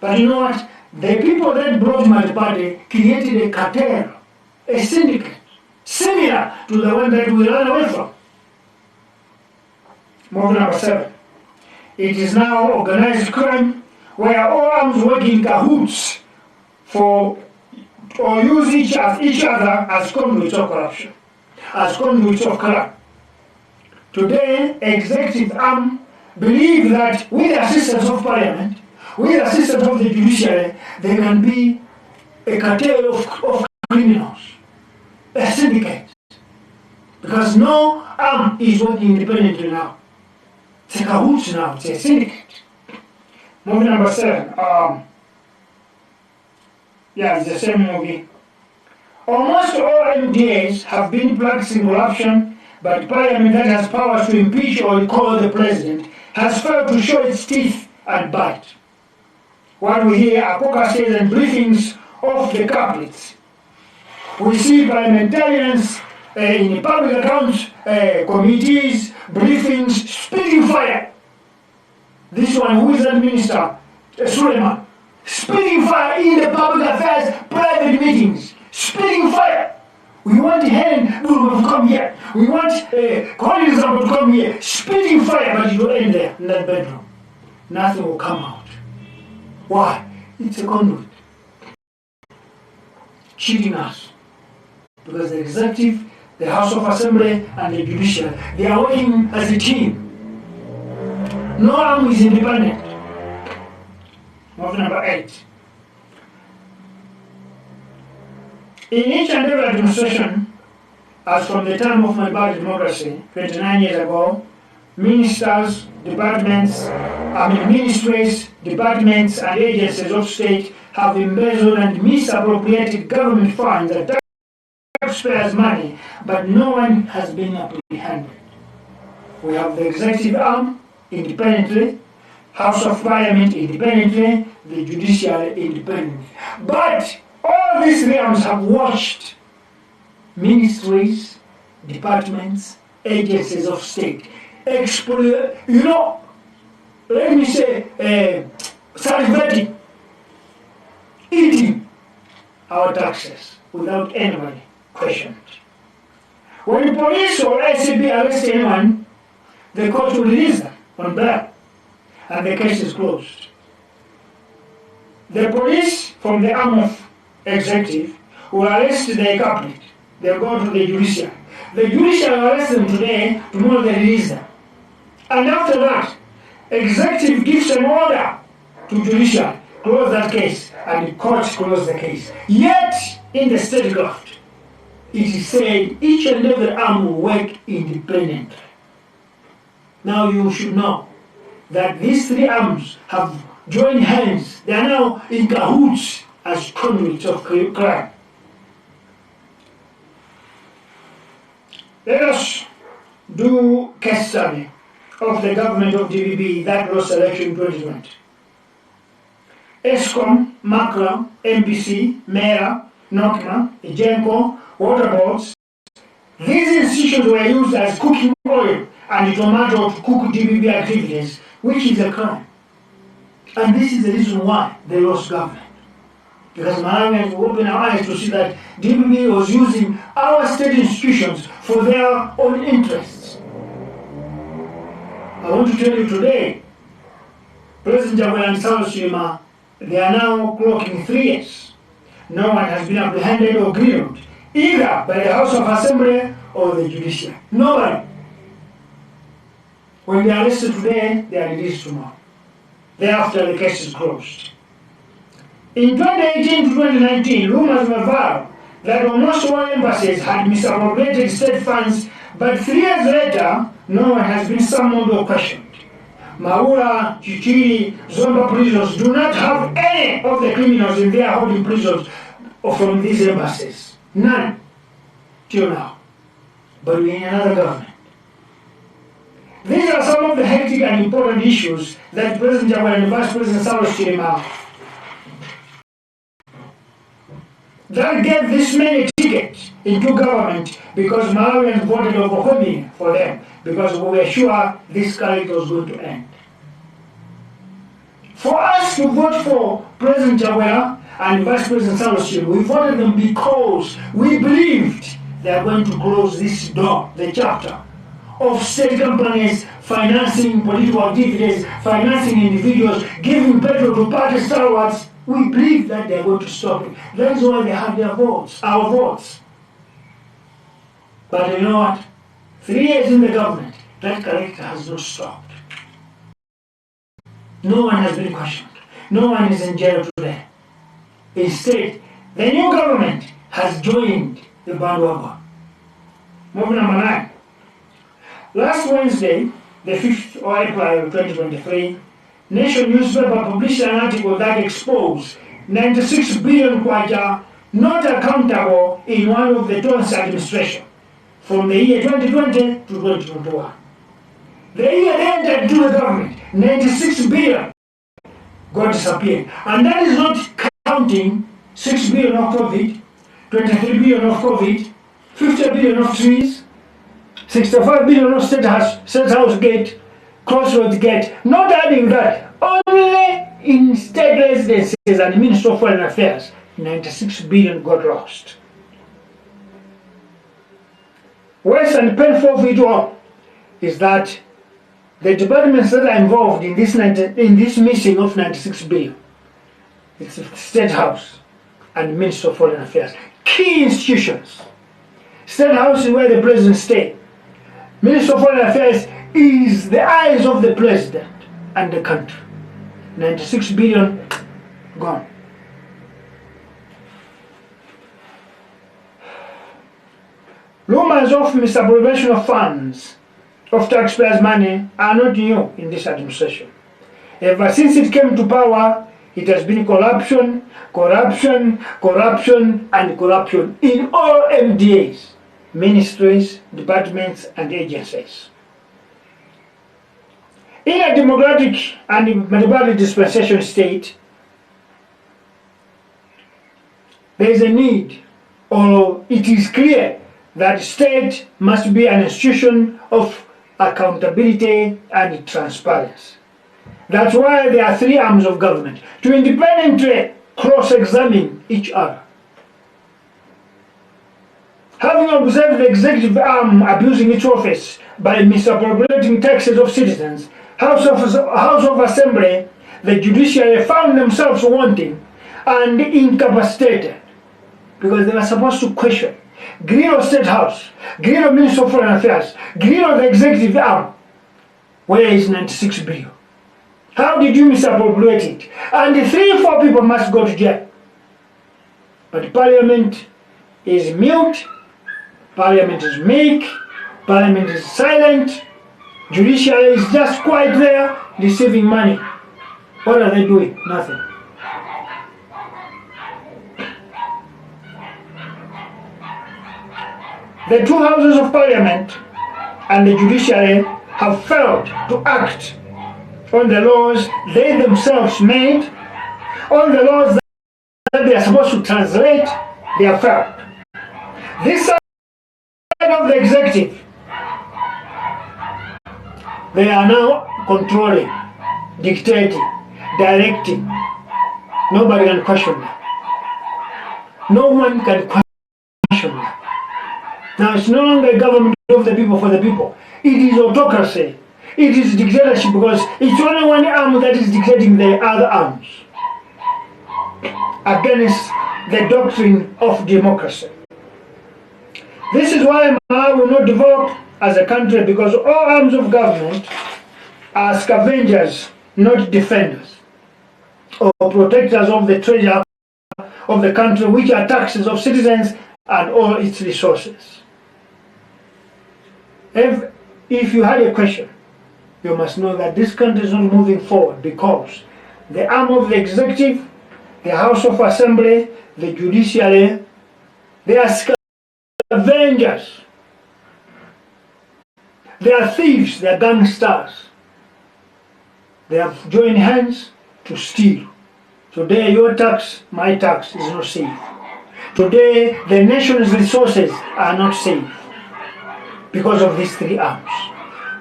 But you know what? The people that brought multi-party created a cartel, a syndicate, similar to the one that we ran away from. Moving number 7. It is now organized crime where all arms work in cahoots or use each other as conduits of corruption, as conduits of crime. Today, executive arm believe that with the assistance of Parliament, with the assistance of the Judiciary, there can be a cartel of criminals, a syndicate. Because no arm is working independently now. It's a cahoots now, it's a syndicate. Movie number 7. It's the same movie. Almost all MDAs have been practicing corruption, but Parliament that has powers to impeach or recall the president has failed to show its teeth and bite. What we hear are caucuses and briefings of the culprits. We see parliamentarians in public accounts committees, briefings, spitting fire. This one, who is that minister? Suleiman. Spitting fire in the public affairs, private meetings. Spitting fire. We want Helen Burma to come here. We want Colin Zambo to come here. Spitting fire, but it will end there in that bedroom. Nothing will come out. Why? It's a conduit. Cheating us. Because the executive, the House of Assembly, and the Judiciary, they are working as a team. No arm is independent. Moving number 8. In each and every administration, as from the time of my party democracy, 29 years ago, ministers, ministries, departments, and agencies of state have embezzled and misappropriated government funds and taxpayers' money, but no one has been apprehended. We have the executive arm independently, House of Parliament independently, the Judiciary independently. But all these realms have watched ministries, departments, agencies of state salivating, eating our taxes without anybody questioned. When the police or ACB arrest anyone, the court will release them on bail, and the case is closed. The police from the arm of executive will arrest the culprit. They'll go to the judiciary. The judiciary will arrest them today, tomorrow they release them. And after that, executive gives an order to judiciary, close that case, and the court close the case. Yet, in the statecraft, it is said each and every arm will work independently. Now you should know that these 3 arms have joined hands. They are now in cahoots as conduits of crime. Let us do case study of the government of DBB that lost election in 2020. ESCOM, MACRA, MPC, MERA, NOCMA, GENCO, water boards. These institutions were used as cooking oil and tomato to cook DBB activities, which is a crime. And this is the reason why they lost government. Because Malawians will open our eyes to see that DBB was using our state institutions for their own interests. I want to tell you today, President Jaguar and South they are now clocking 3 years. No one has been apprehended or grilled either by the House of Assembly or the Judiciary. Nobody. When they are arrested today, they are released tomorrow. Thereafter, the case is closed. In 2018 to 2019, rumors were vowed that almost all embassies had misappropriated state funds, but 3 years later, no one has been summoned or questioned. Maura, Chichiri, Zomba prisons do not have any of the criminals in their holding prisons from these embassies. None. Till now. But we're in another government. These are some of the hectic and important issues that President Jagwa and Vice President Saulos Chilima that gave this man a ticket into government because Malawians voted overwhelmingly for them because we were sure this character was going to end. For us to vote for President Jagwa and Vice President Saulos Chilima, we voted them because we believed they are going to close this door, the chapter of state companies financing political activities, financing individuals, giving petrol to party stalwarts. We believe that they are going to stop it. That is why they have their votes, our votes. But you know what? 3 years in the government, that character has not stopped. No one has been questioned. No one is in jail today. Instead, the new government has joined the bandwagon. Moving number 9. Last Wednesday, the 5th of April 2023, Nation newspaper published an article that exposed 96 billion kwacha not accountable in one of the Ton's administration from the year 2020 to 2021. The year they entered into the government, 96 billion got disappeared. And that is not counting 6 billion of COVID, 23 billion of COVID, 50 billion of trees, 65 billion of State House Gate, Crossroads Gate, not adding that, only in state residences and the Ministry of Foreign Affairs, 96 billion got lost. Worse and painful of it all is that the departments that are involved in this missing of 96 billion, it's the State House and the Ministry of Foreign Affairs, key institutions. State House is where the president stays. Minister of Foreign Affairs is the eyes of the president and the country. 96 billion gone. Rumors of misappropriation of funds of taxpayers' money are not new in this administration. Ever since it came to power, it has been corruption, corruption, corruption, and corruption in all MDAs. Ministries, departments, and agencies. In a democratic and democratic dispensation state, there is a need, or it is clear that state must be an institution of accountability and transparency. That's why there are 3 arms of government, to independently cross-examine each other. Having observed the executive arm abusing its office by misappropriating taxes of citizens, House of Assembly, the Judiciary found themselves wanting and incapacitated because they were supposed to question Grillo State House, Grillo Minister of Foreign Affairs, Grillo the executive arm. Where is 96 billion? How did you misappropriate it? And 3-4 people must go to jail. But Parliament is mute. Parliament is meek, Parliament is silent, Judiciary is just quiet there, receiving money. What are they doing? Nothing. The 2 houses of Parliament and the Judiciary have failed to act on the laws they themselves made, on the laws that they are supposed to translate. They have failed. This of the executive, they are now controlling, dictating, directing. Nobody can question that. No one can question that. Now it's no longer a government of the people for the people. It is autocracy. It is dictatorship because it's only one arm that is dictating the other arms against the doctrine of democracy. This is why Malawi will not develop as a country, because all arms of government are scavengers, not defenders or protectors of the treasure of the country, which are taxes of citizens and all its resources. If you had a question, you must know that this country is not moving forward because the arm of the executive, the House of Assembly, the Judiciary, they are scavengers. They are thieves, they are gangsters. They have joined hands to steal. Today your tax, my tax is not safe. Today the nation's resources are not safe because of these three arms.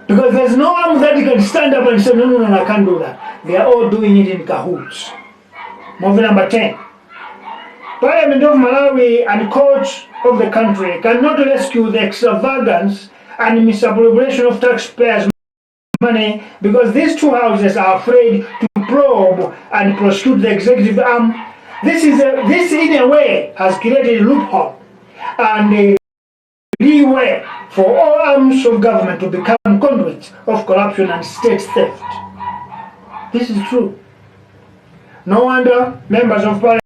Because there's no arm that can stand up and say, no, I can't do that. They are all doing it in cahoots. Movie number 10. Parliament of Malawi and courts of the country cannot rescue the extravagance and misappropriation of taxpayers' money because these two houses are afraid to probe and prosecute the executive arm. This in a way has created a loophole and a leeway for all arms of government to become conduits of corruption and state theft. This is true. No wonder members of Parliament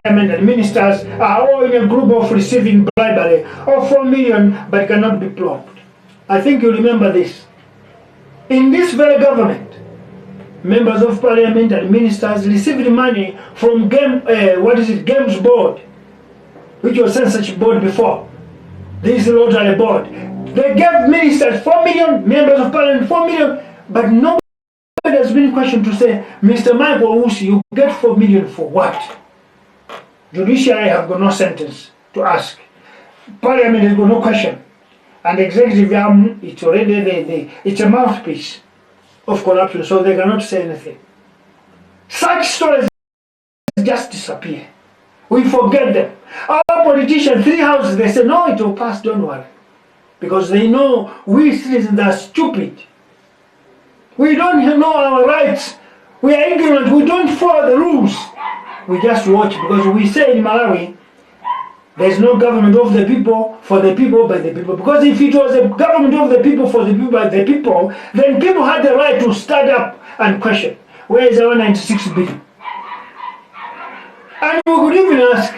and ministers are all in a group of receiving bribery of 4 million but cannot be probed. I think you remember this. In this very government, members of Parliament and ministers received money from Games Board, which was censorship board before. This Rotary board. They gave ministers 4 million, members of Parliament 4 million, but nobody has been questioned to say, Mr. Michael Usi, you get 4 million for what? Judiciary have got no sentence to ask. Parliament has got no question. And executive arm, it's already it's a mouthpiece of corruption, so they cannot say anything. Such stories just disappear. We forget them. Our politicians, 3 houses, they say, no, it will pass, don't worry. Because they know we citizens are stupid. We don't know our rights. We are ignorant. We don't follow the rules. We just watch, because we say in Malawi, there's no government of the people, for the people, by the people. Because if it was a government of the people, for the people, by the people, then people had the right to stand up and question, where is our 96 billion? And we could even ask,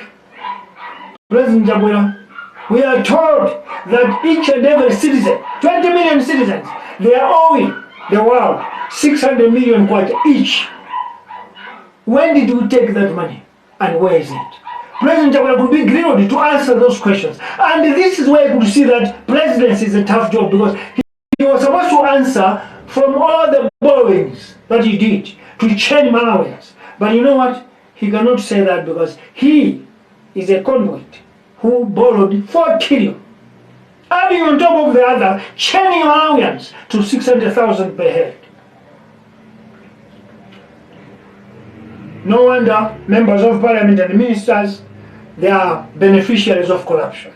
President Jabwera, we are told that each and every citizen, 20 million citizens, they are owing the world 600 million kwacha each. When did we take that money? And where is it? President Jabwera could be grilled to answer those questions. And this is where you could see that presidency is a tough job, because he was supposed to answer from all the borrowings that he did to change Malawians. But you know what? He cannot say that because he is a conduit who borrowed 4 trillion. Adding on top of the other, chaining Malawians to 600,000 per head. No wonder members of Parliament and ministers, they are beneficiaries of corruption.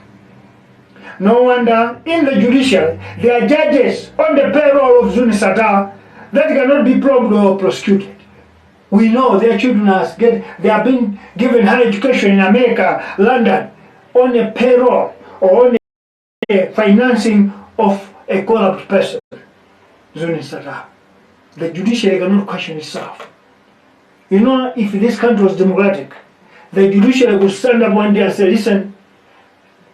No wonder in the judiciary, there are judges on the payroll of Zunisata that cannot be probed or prosecuted. We know their children they are being given higher education in America, London, on a payroll or on a financing of a corrupt person. Zunisata. The judiciary cannot question itself. You know, if this country was democratic, the judiciary would stand up one day and say, listen,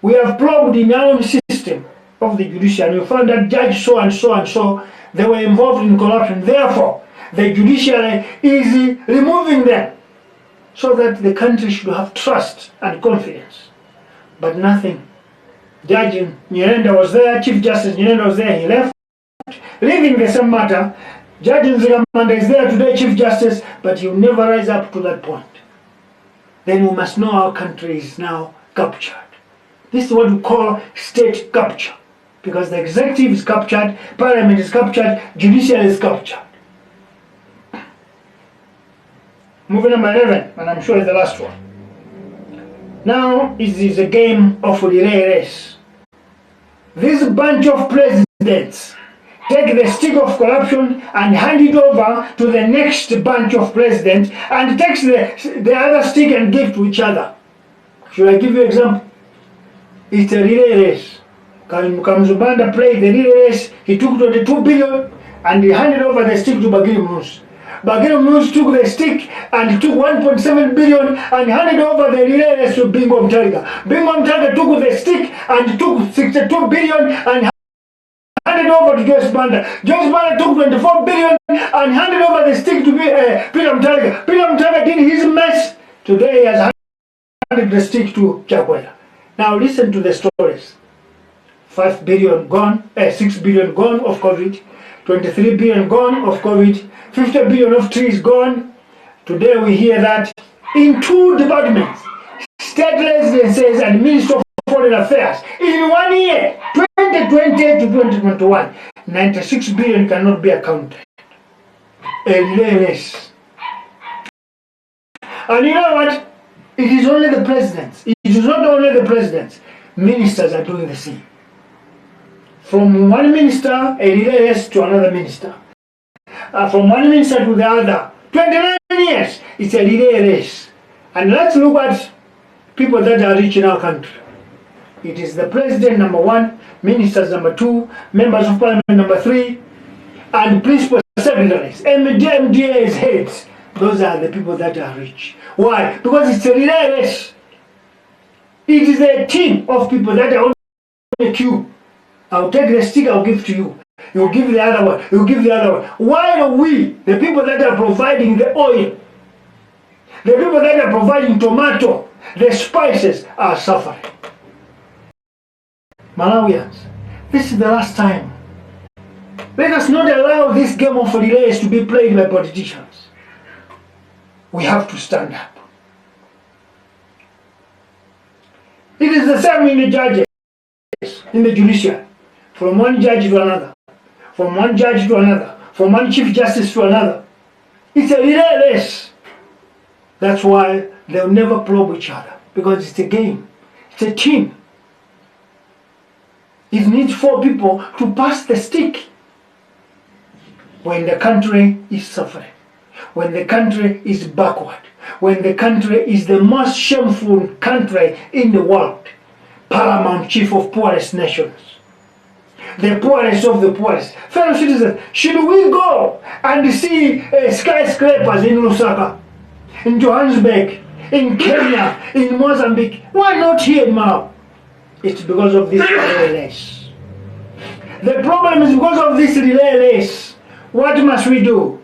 we have probed in our own system of the judiciary, and we found that judge so and so and so, they were involved in corruption. Therefore, the judiciary is removing them so that the country should have trust and confidence. But nothing. Judge Nyirenda was there, Chief Justice Nyirenda was there, he left, leaving the same matter. Judge Nzigamanda is there today, Chief Justice, but he will never rise up to that point. Then we must know our country is now captured. This is what we call state capture. Because the executive is captured, Parliament is captured, judiciary is captured. Moving number 11, and I'm sure it's the last one. Now it is a game of relay race. This bunch of presidents take the stick of corruption and hand it over to the next bunch of presidents and takes the other stick and give to each other. Should I give you an example? It's a relay race. Kamzubanda played the relay race. He took 22 billion and he handed over the stick to Bagiri Munus. Bagiri Munus took the stick and he took 1.7 billion and handed over the relay race to Bingo Mtariga. Bingo Mtariga took the stick and took 62 billion and handed over to Joyce Banda. Joyce Banda took 24 billion and handed over the stick to Peter Mtariga. Peter Mtariga did his mess. Today he has handed the stick to Chakwera. Now listen to the stories. 5 billion gone, 6 billion gone of COVID, 23 billion gone of COVID, 50 billion of trees gone. Today we hear that in 2 departments, state residences and Ministry of Foreign Affairs, in 1 year, 2020 to 2021, 96 billion cannot be accounted. Less. And you know what? It is only the presidents. It is not only the presidents. Ministers are doing the same. From one minister, a relay race to another minister. From one minister to the other. 29 years, it's a relay race. And let's look at people that are rich in our country. It is the president, number 1, ministers, number 2, members of parliament, number 3, and principal secretaries, MDA's heads. Those are the people that are rich. Why? Because it's a relay race. It is a team of people that are on the queue. I'll take the stick, I'll give to you. You'll give the other one, you'll give the other one. Why are we, the people that are providing the oil, the people that are providing tomato, the spices, are suffering? Malawians, this is the last time. Let us not allow this game of relays to be played by politicians. We have to stand up. It is the same in the judges, in the judiciary. From one judge to another, from one judge to another, from one chief justice to another. It's a relay race. That's why they'll never probe each other, because it's a game. It's a team. It needs 4 people to pass the stick. When the country is suffering, when the country is backward, when the country is the most shameful country in the world, paramount chief of poorest nations, the poorest of the poorest. Fellow citizens, should we go and see skyscrapers in Lusaka, in Johannesburg, in Kenya, in Mozambique? Why not here in Malawi? It's because of this relay race. The problem is because of this relay race. What must we do?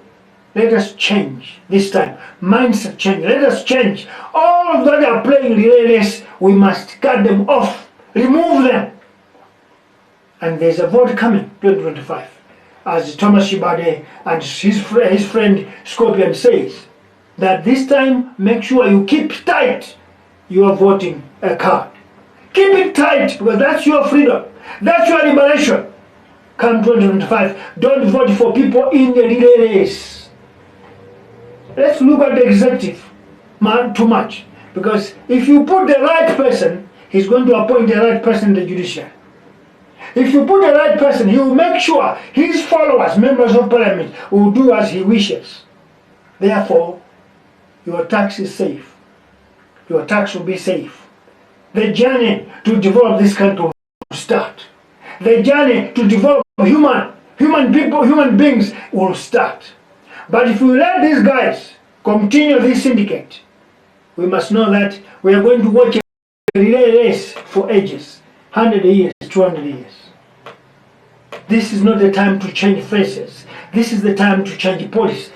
Let us change this time. Mindset change. Let us change. All of that are playing relay race, we must cut them off. Remove them. And there's a vote coming, 2025. As Thomas Shibade and his friend Scorpion says, that this time, make sure you keep tight your voting card. Keep it tight, because that's your freedom. That's your liberation. Come 2025, don't vote for people in the relay race. Let's look at the executive too much. Because if you put the right person, he's going to appoint the right person in the judiciary. If you put the right person, he will make sure his followers, members of parliament, will do as he wishes. Therefore, your tax is safe. Your tax will be safe. The journey to develop this country will start. The journey to develop human beings will start. But if we let these guys continue this syndicate, we must know that we are going to watch a relay race for ages, 100 years, 200 years. This is not the time to change faces. This is the time to change policies.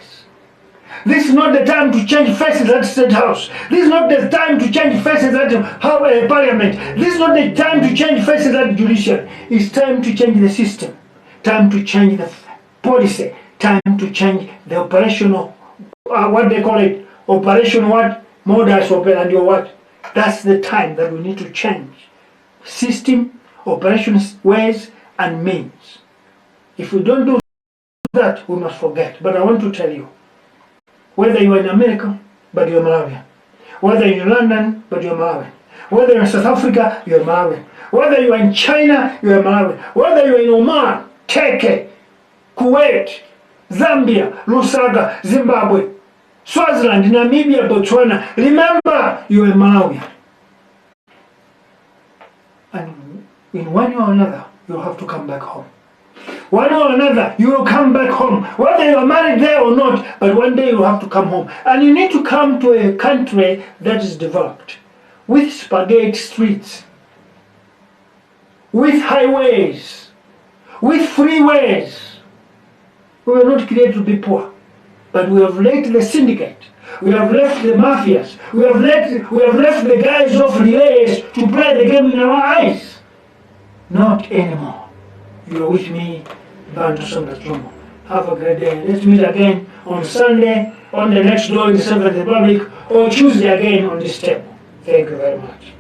This is not the time to change faces at State House. This is not the time to change faces at Parliament. This is not the time to change faces at Judiciary. It's time to change the system. Time to change the policy. Time to change the operational, what they call it, operational what? Modus operandi or what? That's the time that we need to change. System, operations, ways, and means. If we don't do that, we must forget. But I want to tell you, whether you are in America, but you're Malawian. Whether you're in London, but you're Malawian. Whether you're in South Africa, you're Malawian. Whether you're in China, you're Malawian. Whether you're in Oman, Turkey, Kuwait, Zambia, Lusaka, Zimbabwe, Swaziland, Namibia, Botswana, remember, you're a Malawian. And in one way or another, you'll have to come back home. One way or another, you will come back home. Whether you are married there or not, but one day you have to come home. And you need to come to a country that is developed, with spaghetti streets, with highways, with freeways. We were not created to be poor, but we have let the syndicate, we have left the mafias, we have left the guys of relays to play the game in our eyes. Not anymore. You are with me, Bantu Sangatromo. Have a great day. Let's meet again on Sunday, on the next door in the 7th Republic, or Tuesday again on this table. Thank you very much.